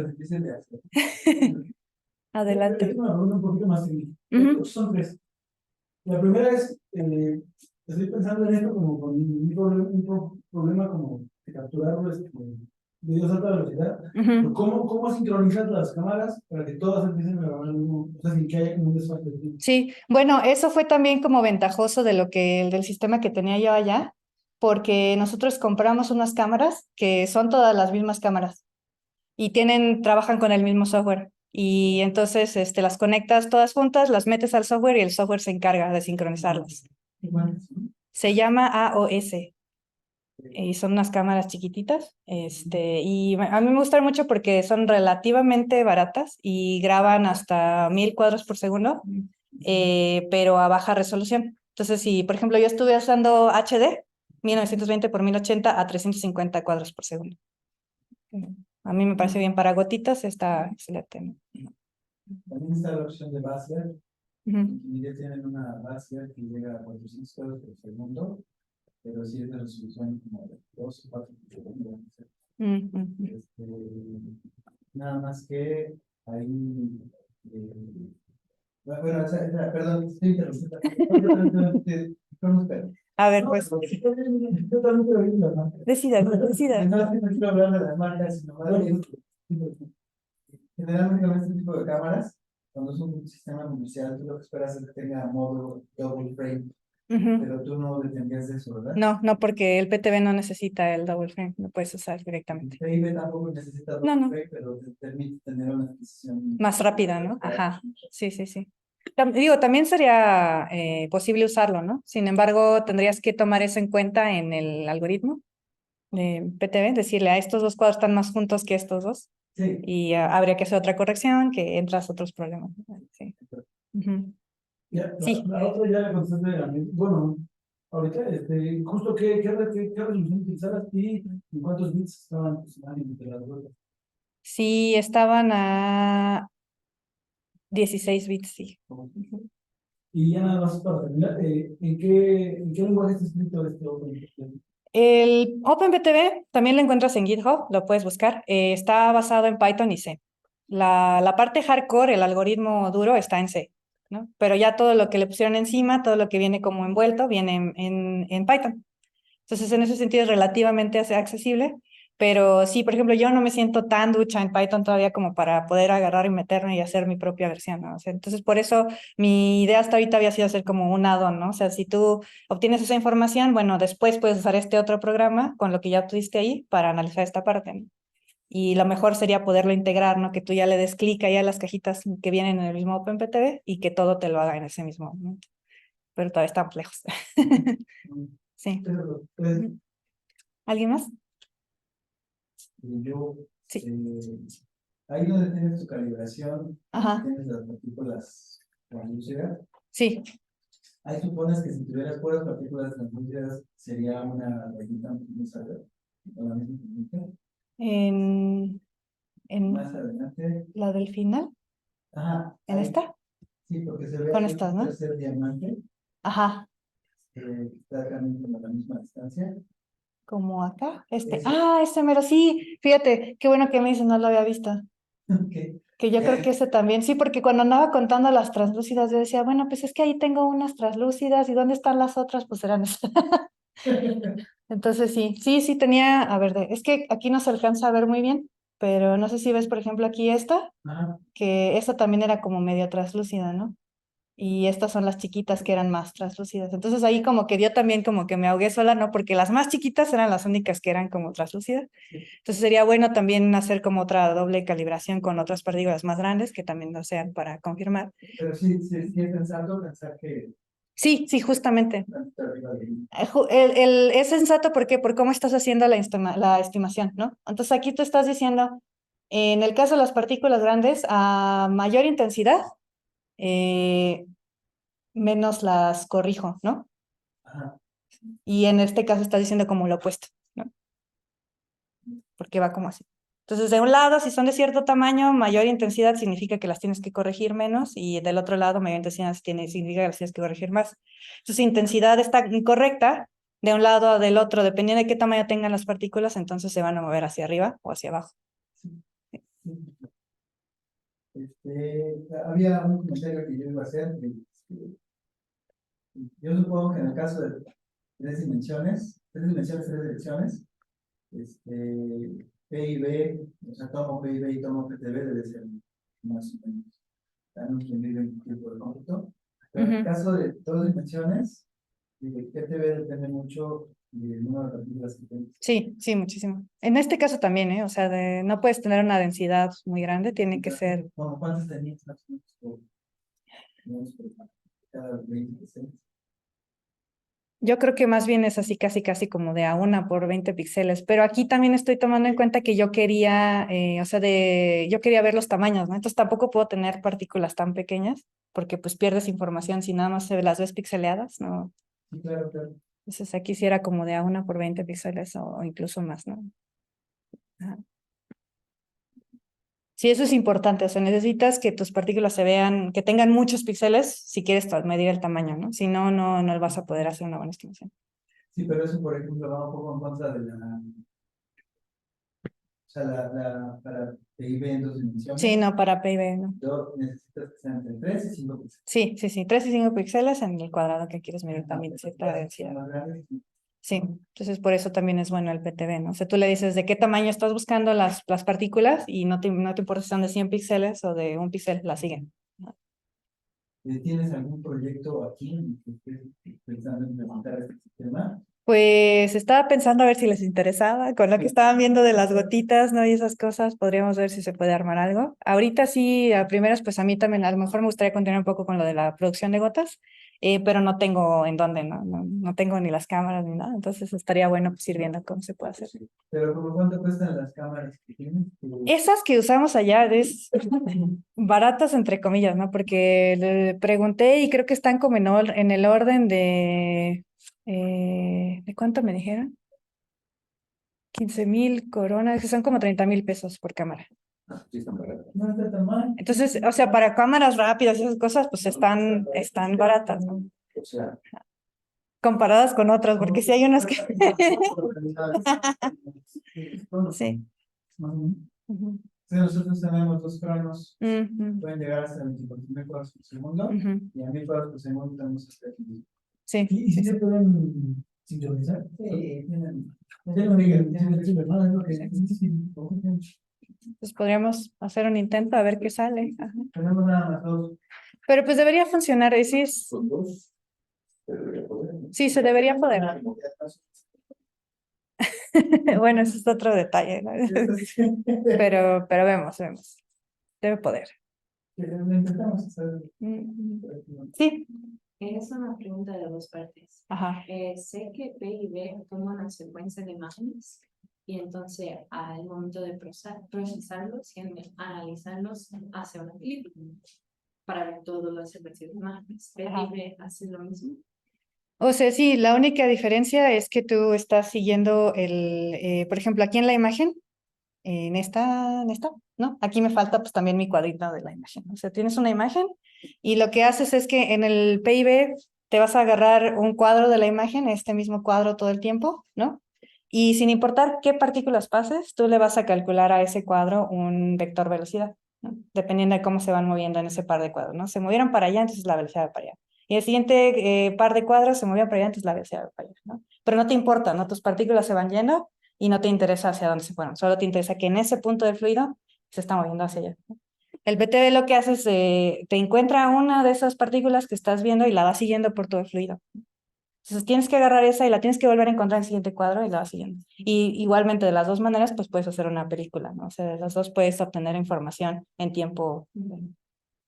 Speaker 1: Adelante.
Speaker 3: Es una pregunta un poquito más simple. Son tres. La primera es, estoy pensando en esto como con un problema como de capturar videos a alta velocidad. ¿Cómo sincronizas las cámaras para que todas empiecen a grabar al mismo, o sea, sin que haya como un desfase de tiempo?
Speaker 1: Sí, bueno, eso fue también como ventajoso de del sistema que tenía yo allá, porque nosotros compramos unas cámaras que son todas las mismas cámaras y trabajan con el mismo software. Y entonces las conectas todas juntas, las metes al software y el software se encarga de sincronizarlas. Se llama AOS. y son unas cámaras chiquititas, y a mí me gustan mucho porque son relativamente baratas y graban hasta 1000 cuadros por segundo, pero a baja resolución. Entonces, si por ejemplo yo estuve usando HD, 1920 por 1080 a 350 cuadros por segundo. A mí me parece bien para gotitas, está excelente, ¿no?
Speaker 3: También está la opción de Basler.
Speaker 1: Ujú.
Speaker 3: Y ya tienen una Basler que llega a 400 cuadros por segundo, pero sí es de resolución como de 2 o 4 por segundo.
Speaker 1: Ujú.
Speaker 3: Nada más que ahí. Bueno, perdón, estoy interrumpiendo. Espera.
Speaker 1: A ver,
Speaker 3: No,
Speaker 1: pues,
Speaker 3: yo también quiero oír las marcas.
Speaker 1: decida, decida.
Speaker 3: No quiero hablar de las marcas, sino más bien, generalmente con este tipo de cámaras, cuando es un sistema comercial, tú lo que esperas es que tenga modo double frame,
Speaker 1: Ujú.
Speaker 3: pero tú no dependías de eso, ¿verdad?
Speaker 1: No, no, porque el PTV no necesita el double frame, lo puedes usar
Speaker 3: El
Speaker 1: directamente.
Speaker 3: PIB tampoco necesita
Speaker 1: No,
Speaker 3: double
Speaker 1: no,
Speaker 3: frame, pero te permite tener una adquisición
Speaker 1: más rápida, ¿no? Ajá, sí, sí, sí. Digo, también sería posible usarlo, ¿no? Sin embargo, tendrías que tomar eso en cuenta en el algoritmo de PTV, decirle a estos dos cuadros están más juntos que estos dos,
Speaker 3: Sí.
Speaker 1: y habría que hacer otra corrección, que entras a otros problemas, ¿no? Sí. Ujú.
Speaker 3: Ya,
Speaker 1: Sí.
Speaker 3: la otra ya la contestaste a mí. Bueno, ahorita, justo qué resolución utilizabas y en cuántos bits estaban aproximadamente las dos.
Speaker 1: Sí, estaban a 16 bits, sí. Ujú.
Speaker 3: Y ya nada más para terminar, en qué lenguaje está escrito este OpenPTV?
Speaker 1: El OpenPTV también lo encuentras en GitHub, lo puedes buscar. Está basado en Python y C. La parte hardcore, el algoritmo duro, está en C, ¿no? Pero ya todo lo que le pusieron encima, todo lo que viene como envuelto, viene en Python. Entonces, en ese sentido es relativamente accesible, pero sí, por ejemplo, yo no me siento tan ducha en Python todavía como para poder agarrar y meterme y hacer mi propia versión, ¿no? O sea, entonces, por eso mi idea hasta ahorita había sido hacer como un add-on, ¿no? O sea, si tú obtienes esa información, bueno, después puedes usar este otro programa con lo que ya tuviste ahí para analizar esta parte, ¿no? Y lo mejor sería poderlo integrar, ¿no? Que tú ya le des clic ahí a las cajitas que vienen en el mismo OpenPTV y que todo te lo haga en ese mismo momento. Pero todavía estamos lejos. Sí.
Speaker 3: Pues,
Speaker 1: Ujú. ¿Alguien más?
Speaker 3: yo,
Speaker 1: Sí.
Speaker 3: ahí donde tienes tu calibración,
Speaker 1: Ajá.
Speaker 3: tienes las partículas translúcidas.
Speaker 1: Sí.
Speaker 3: Ahí supones que si tuvieras puras partículas translúcidas sería una rayita muy salva, con la misma técnica.
Speaker 1: En
Speaker 3: Más adelante,
Speaker 1: la del final,
Speaker 3: ajá,
Speaker 1: en
Speaker 3: ahí,
Speaker 1: esta,
Speaker 3: sí, porque se ve
Speaker 1: con
Speaker 3: ahí
Speaker 1: estas,
Speaker 3: un
Speaker 1: ¿no?
Speaker 3: tercer diamante
Speaker 1: Ajá.
Speaker 3: que está también como a la misma distancia.
Speaker 1: Como acá.
Speaker 3: Ese.
Speaker 1: Ese mero, sí. Fíjate, qué bueno que me dices, no lo había visto.
Speaker 3: Que,
Speaker 1: Que yo creo que ese también, sí, porque cuando andaba contando las translúcidas, yo decía, bueno, pues es que ahí tengo unas translúcidas y ¿dónde están las otras? Pues eran esas. Entonces sí, sí, sí tenía, a ver, es que aquí no se alcanza a ver muy bien, pero no sé si ves, por ejemplo, aquí esta,
Speaker 3: ajá,
Speaker 1: que esta también era como medio translúcida, ¿no? Y estas son las chiquitas que eran más translúcidas. Entonces ahí como que yo también como que me ahogué sola, ¿no? Porque las más chiquitas eran las únicas que eran como translúcidas. Entonces sería bueno también hacer como otra doble calibración con otras partículas más grandes que también lo sean para confirmar.
Speaker 3: pero sí es pensar que
Speaker 1: Sí, sí, justamente.
Speaker 3: está arriba de mí.
Speaker 1: Es sensato, ¿por qué? Por cómo estás haciendo la estimación, ¿no? Entonces aquí tú estás diciendo, en el caso de las partículas grandes, a mayor intensidad, eh, menos las corrijo, ¿no?
Speaker 3: Ajá,
Speaker 1: Y en este caso estás diciendo como lo opuesto, ¿no? Porque va como así. Entonces, de un lado, si son de cierto tamaño, mayor intensidad significa que las tienes que corregir menos, y del otro lado, mayor intensidad significa que las tienes que corregir más. Entonces, si intensidad está incorrecta, de un lado o del otro, dependiendo de qué tamaño tengan las partículas, entonces se van a mover hacia arriba o hacia abajo.
Speaker 3: sí. Había un comentario que yo iba a hacer. Yo supongo que en el caso de tres dimensiones, tres direcciones, P y B, o sea, tomo P y B y tomo PTB debe ser más o menos tan entendido en el tiempo de cómputo. Pero en el caso de dos dimensiones, PTB depende mucho del número de partículas que tengas.
Speaker 1: Sí, sí, muchísimo. En este caso también, ¿eh? O sea, no puedes tener una densidad muy grande, tiene que ser.
Speaker 3: Bueno, ¿cuántas tenías más o menos por cada 20 presentes?
Speaker 1: Yo creo que más bien es así casi como de a 1 por 20 píxeles, pero aquí también estoy tomando en cuenta que yo quería, o sea, yo quería ver los tamaños, ¿no? Entonces tampoco puedo tener partículas tan pequeñas porque pues pierdes información si nada más se las ves pixeleadas, ¿no?
Speaker 3: Sí, claro, claro.
Speaker 1: Entonces aquí sí era como de a 1 por 20 píxeles o incluso más, ¿no? Ajá. Sí, eso es importante, o sea, necesitas que tus partículas se vean, que tengan muchos píxeles si quieres medir el tamaño, ¿no? Si no, no vas a poder hacer una buena estimación.
Speaker 3: Sí, pero eso, por ejemplo, va un poco en contra de o sea, para PIB en 2 dimensiones,
Speaker 1: Sí, no, para PIB, no.
Speaker 3: necesitas que sean entre 3 y 5 píxeles.
Speaker 1: Sí, 3 y 5 píxeles en el cuadrado que quieres medir también cierta densidad.
Speaker 3: Más grandes.
Speaker 1: Sí, entonces por eso también es bueno el PTV, ¿no? O sea, tú le dices de qué tamaño estás buscando las partículas y no te importa si son de 100 píxeles o de 1 píxel, la siguen.
Speaker 3: ¿Tienes algún proyecto aquí en que estés pensando en implementar este sistema?
Speaker 1: Pues estaba pensando a ver si les interesaba, con lo que estaban viendo de las gotitas, ¿no? Y esas cosas, podríamos ver si se puede armar algo. Ahorita sí, a primeras, pues a mí también a lo mejor me gustaría continuar un poco con lo de la producción de gotas, pero no tengo en dónde, ¿no? No tengo ni las cámaras ni nada, entonces estaría bueno pues ir viendo cómo se puede hacer.
Speaker 3: Pero ¿como cuánto cuestan las cámaras que tienes?
Speaker 1: Esas que usamos allá es baratas entre comillas, ¿no? Porque le pregunté y creo que están como en el orden ¿de cuánto me dijeron? 15,000 coronas, que son como 30,000 pesos por cámara.
Speaker 2: Sí, están baratas.
Speaker 3: No está tan mal.
Speaker 1: Entonces, o sea, para cámaras rápidas y esas cosas, pues están baratas, ¿no?
Speaker 2: O sea,
Speaker 1: Comparadas con otras, porque si hay unas que... Sí. Ujú,
Speaker 3: Sí, nosotros tenemos 2 cronos,
Speaker 1: ujú,
Speaker 3: pueden llegar hasta 24,000 cuadros por segundo,
Speaker 1: ujú.
Speaker 3: y a 1000 cuadros por segundo tenemos hasta 15.
Speaker 1: Sí.
Speaker 3: ¿Y si se pueden sincronizar? Sí, tienen super, ¿no? Es lo que
Speaker 1: Pues podríamos hacer un intento a ver qué sale. Ajá.
Speaker 3: tenemos nada más 2.
Speaker 1: Pero pues debería funcionar, y sí,
Speaker 2: son dos, pero debería poder, ¿no?
Speaker 1: sí, se debería poder. Bueno, ese es otro detalle, ¿no? Pero vemos. Debe poder.
Speaker 3: Lo intentamos hacer.
Speaker 1: Sí,
Speaker 4: Es una pregunta de dos partes.
Speaker 1: ajá.
Speaker 4: Sé que P y B toma una secuencia de imágenes y entonces al momento de procesarlos y analizarlos hace una película para ver todas las secuencias de imágenes. P
Speaker 1: Ajá.
Speaker 4: y B hace lo mismo.
Speaker 1: O sea, sí, la única diferencia es que tú estás siguiendo por ejemplo, aquí en la imagen, en esta, ¿no? Aquí me falta pues también mi cuadrito de la imagen. O sea, tienes una imagen y lo que haces es que en el PIB te vas a agarrar un cuadro de la imagen, este mismo cuadro todo el tiempo, ¿no? Y sin importar qué partículas pases, tú le vas a calcular a ese cuadro un vector velocidad, ¿no? Dependiendo de cómo se van moviendo en ese par de cuadros, ¿no? Se movieron para allá, entonces la velocidad va para allá. Y el siguiente par de cuadros se movió para allá, entonces la velocidad va para allá, ¿no? Pero no te importa, ¿no? Tus partículas se van yendo y no te interesa hacia dónde se fueron, solo te interesa que en ese punto del fluido se está moviendo hacia allá, ¿no? El PTV lo que hace es, te encuentra una de esas partículas que estás viendo y la va siguiendo por todo el fluido. Entonces tienes que agarrar esa y la tienes que volver a encontrar en el siguiente cuadro y la vas siguiendo. Y igualmente de las dos maneras, pues puedes hacer una película, ¿no? O sea, de las dos puedes obtener información en tiempo,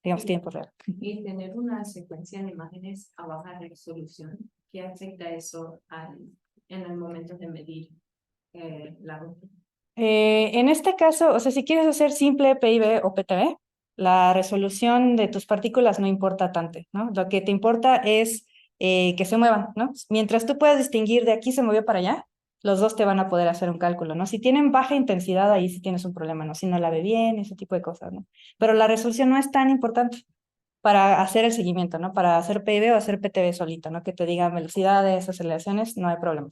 Speaker 1: digamos, tiempo real.
Speaker 4: Y tener una secuencia de imágenes a baja resolución, ¿qué afecta eso en el momento de medir la gota?
Speaker 1: En este caso, o sea, si quieres hacer simple PIB o PTV, la resolución de tus partículas no importa tanto, ¿no? Lo que te importa es que se muevan, ¿no? Mientras tú puedas distinguir de aquí se movió para allá, los dos te van a poder hacer un cálculo, ¿no? Si tienen baja intensidad, ahí sí tienes un problema, ¿no? Si no la ve bien, ese tipo de cosas, ¿no? Pero la resolución no es tan importante para hacer el seguimiento, ¿no? Para hacer PIB o hacer PTV solito, ¿no? Que te digan velocidades, aceleraciones, no hay problema.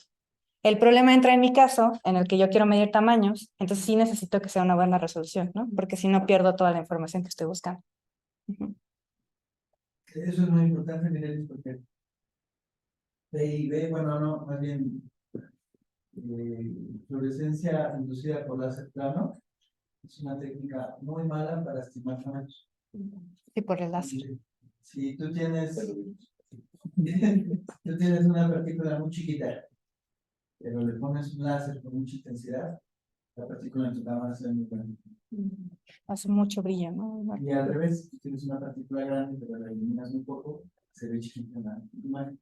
Speaker 1: El problema entra en mi caso, en el que yo quiero medir tamaños, entonces sí necesito que sea una buena resolución, ¿no? Porque si no pierdo toda la información que estoy buscando. Ujú.
Speaker 3: Eso es muy importante, Mireles, porque P y B, bueno, no, más bien fluorescencia inducida por láser plano es una técnica muy mala para estimar tamaños.
Speaker 1: Sí, por el láser.
Speaker 3: Si tú tienes una partícula muy chiquita, pero le pones un láser con mucha intensidad, la partícula en tu cámara se ve muy grande.
Speaker 1: Hace mucho brillo, ¿no?
Speaker 3: Y al revés, si tienes una partícula grande, pero la iluminas muy poco, se ve chiquita en la imagen.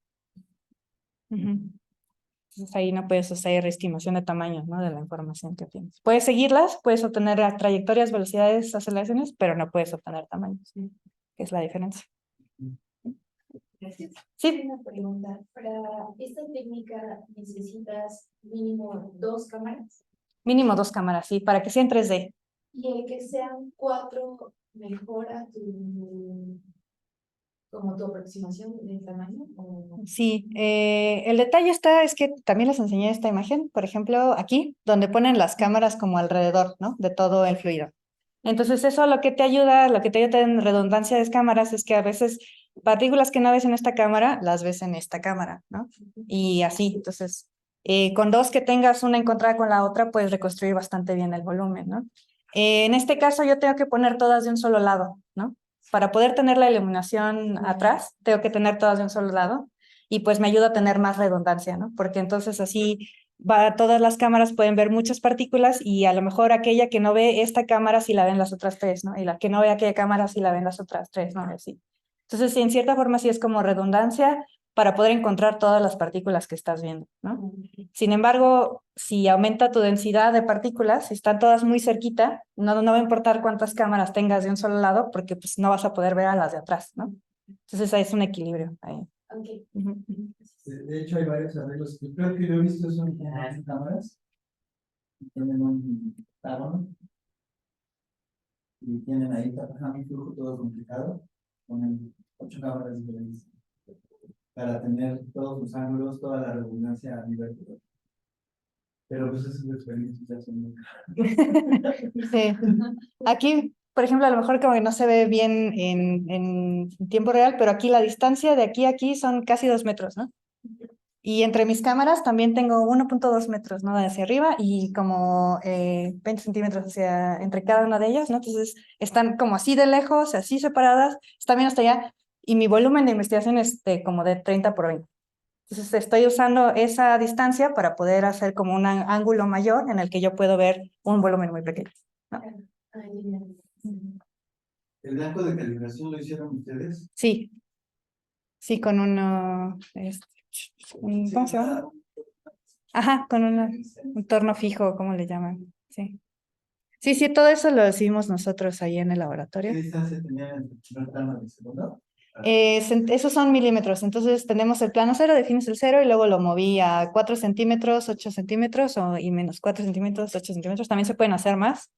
Speaker 1: Entonces ahí no puedes hacer estimación de tamaños, ¿no? De la información que tienes. Puedes seguirlas, puedes obtener trayectorias, velocidades, aceleraciones, pero no puedes obtener tamaños, que es la diferencia.
Speaker 5: Gracias.
Speaker 1: Sí,
Speaker 5: Una pregunta. Para esta técnica necesitas mínimo 2 cámaras
Speaker 1: mínimo 2 cámaras, sí, para que sea en 3D.
Speaker 5: y el que sean 4 mejora como tu aproximación del tamaño.
Speaker 1: Sí, el detalle es que también les enseñé esta imagen, por ejemplo, aquí, donde ponen las cámaras como alrededor, ¿no? De todo el fluido. Entonces eso lo que te ayuda, en redundancia de cámaras es que a veces partículas que no ves en esta cámara, las ves en esta cámara, ¿no? Y así, entonces, con 2 que tengas una encontrada con la otra, puedes reconstruir bastante bien el volumen, ¿no? En este caso yo tengo que poner todas de un solo lado, ¿no? Para poder tener la iluminación atrás, tengo que tener todas de un solo lado y pues me ayuda a tener más redundancia, ¿no? Porque entonces así todas las cámaras pueden ver muchas partículas y a lo mejor aquella que no ve esta cámara sí la ven las otras 3, ¿no? Y la que no ve aquella cámara sí la ven las otras 3, ¿no? Así. Entonces, en cierta forma sí es como redundancia para poder encontrar todas las partículas que estás viendo, ¿no? Sin embargo, si aumenta tu densidad de partículas, si están todas muy cerquita, no va a importar cuántas cámaras tengas de un solo lado porque pues no vas a poder ver a las de atrás, ¿no? Entonces ahí es un equilibrio. Ahí.
Speaker 5: Okay.
Speaker 3: De hecho, hay varios arreglos. Yo creo que yo he visto son cámaras. Tienen un octágono y tienen ahí trabajando un flujo todo complicado. Ponen 8 cámaras diferentes para tener todos los ángulos, toda la redundancia a nivel de todo. Pero pues esas experiencias ya son muy
Speaker 1: Sí. Aquí, por ejemplo, a lo mejor como que no se ve bien en tiempo real, pero aquí la distancia de aquí a aquí son casi 2 metros, ¿no? Y entre mis cámaras también tengo 1.2 metros, ¿no? Hacia arriba y como 20 centímetros entre cada una de ellas, ¿no? Entonces están como así de lejos, así separadas, están bien hasta allá. Y mi volumen de investigación es como de 30 por 20. Entonces estoy usando esa distancia para poder hacer como un ángulo mayor en el que yo puedo ver un volumen muy pequeño, ¿no?
Speaker 3: ¿El blanco de calibración lo hicieron ustedes?
Speaker 1: Sí, sí, con uno, ¿cómo se llama? Ajá, con un torno fijo, ¿cómo le llaman? Sí. Sí, sí, todo eso lo decidimos nosotros ahí en el laboratorio.
Speaker 3: ¿Qué distancia tenían entre el primer plano y el segundo?
Speaker 1: Esos son milímetros, entonces tenemos el plano cero, defines el cero y luego lo moví a 4 centímetros, 8 centímetros y menos 4 centímetros, 8 centímetros, también se pueden hacer más.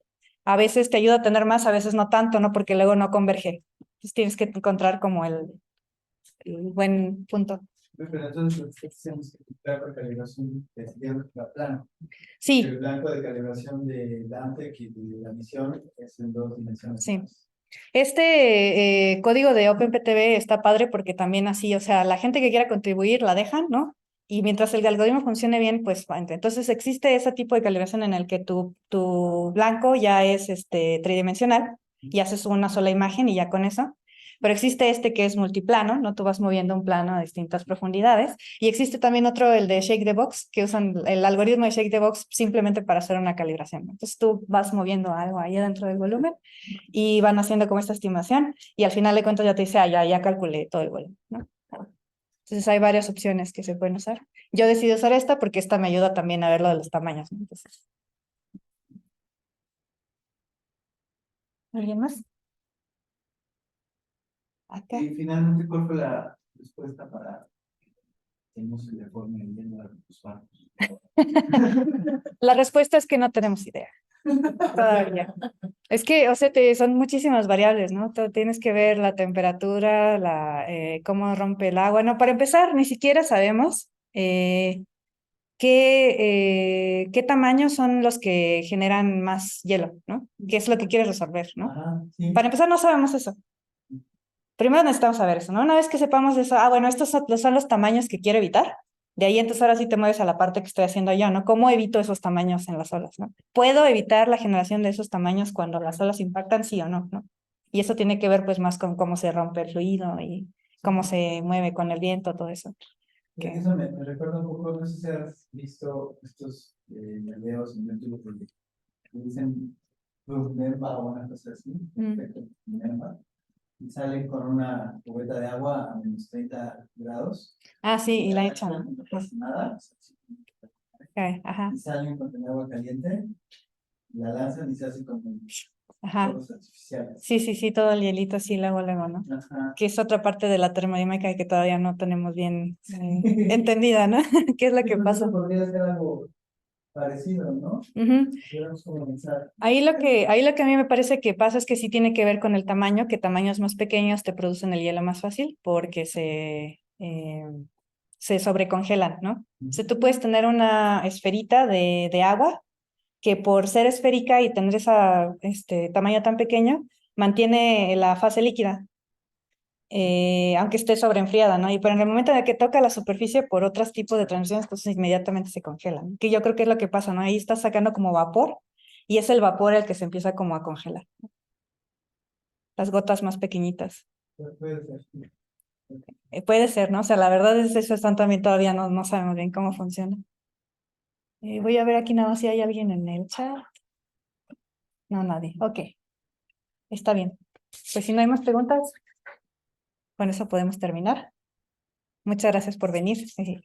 Speaker 1: A veces te ayuda a tener más, a veces no tanto, ¿no? Porque luego no converge. Entonces tienes que encontrar como el buen punto.
Speaker 3: Pero entonces tenemos que quitar la calibración de plano.
Speaker 1: Sí,
Speaker 3: El blanco de calibración de Dante y de la misión es en 2 dimensiones.
Speaker 1: sí. Este código de OpenPTB está padre porque también así, o sea, la gente que quiera contribuir la dejan, ¿no? Y mientras el algoritmo funcione bien, pues entonces existe ese tipo de calibración en el que tu blanco ya es tridimensional y haces una sola imagen y ya con eso. Pero existe este que es multiplano, ¿no? Tú vas moviendo un plano a distintas profundidades. Y existe también otro, el de Shake the Box, que usan el algoritmo de Shake the Box simplemente para hacer una calibración, ¿no? Entonces tú vas moviendo algo ahí dentro del volumen y van haciendo como esta estimación y al final de cuentas ya te dice, ya calculé todo el volumen, ¿no? Entonces hay varias opciones que se pueden usar. Yo decidí usar esta porque esta me ayuda también a ver lo de los tamaños, ¿no? Entonces, ¿alguien más? Acá.
Speaker 3: Y finalmente, ¿cuál fue la respuesta para que no se le forme el hielo a los barcos?
Speaker 1: La respuesta es que no tenemos idea todavía. Es que, o sea, son muchísimas variables, ¿no? Tienes que ver la temperatura, cómo rompe el agua. No, para empezar, ni siquiera sabemos qué tamaños son los que generan más hielo, ¿no? ¿Qué es lo que quieres resolver, ¿no?
Speaker 3: Ajá, sí.
Speaker 1: Para empezar, no sabemos eso. Primero necesitamos saber eso, ¿no? Una vez que sepamos eso, bueno, estos son los tamaños que quiero evitar. De ahí entonces ahora sí te mueves a la parte que estoy haciendo yo, ¿no? ¿Cómo evito esos tamaños en las olas, ¿no? ¿Puedo evitar la generación de esos tamaños cuando las olas impactan, sí o no, ¿no? Y eso tiene que ver pues más con cómo se rompe el fluido y cómo se mueve con el viento, todo eso.
Speaker 3: Eso me recuerda un poco, no sé si has visto estos videos en YouTube que dicen Memba o una cosa así. Memba.
Speaker 6: y salen con una cubeta de agua a menos 30 grados.
Speaker 1: Ah, sí, y la
Speaker 6: La
Speaker 1: echan.
Speaker 6: echan, no pasa nada.
Speaker 1: Ok, ajá,
Speaker 6: Y salen con el agua caliente, la lanzan y se hace como
Speaker 1: ajá.
Speaker 6: fuegos artificiales.
Speaker 1: Sí, sí, sí, todo el hielito así, luego, ¿no?
Speaker 6: Ajá.
Speaker 1: Que es otra parte de la termodinámica que todavía no tenemos bien entendida, ¿no? ¿Qué es lo que
Speaker 6: Entonces,
Speaker 1: pasa?
Speaker 6: eso podría ser algo parecido, ¿no?
Speaker 1: Ujú.
Speaker 6: Podríamos comenzar.
Speaker 1: Ahí lo que a mí me parece que pasa es que sí tiene que ver con el tamaño, que tamaños más pequeños te producen el hielo más fácil porque se sobrecongelan, ¿no? O sea, tú puedes tener una esferita de agua que por ser esférica y tener ese tamaño tan pequeño, mantiene la fase líquida, aunque esté sobreenfriada, ¿no? Y pero en el momento en el que toca la superficie por otros tipos de transiciones, entonces inmediatamente se congelan, que yo creo que es lo que pasa, ¿no? Ahí está sacando como vapor y es el vapor el que se empieza como a congelar, las gotas más pequeñitas.
Speaker 6: Puede ser.
Speaker 1: Puede ser, ¿no? O sea, la verdad es eso están también todavía no sabemos bien cómo funciona. Voy a ver aquí nada más si hay alguien en el chat. No, nadie. Ok, está bien. Pues si no hay más preguntas, con eso podemos terminar. Muchas gracias por venir. Sí.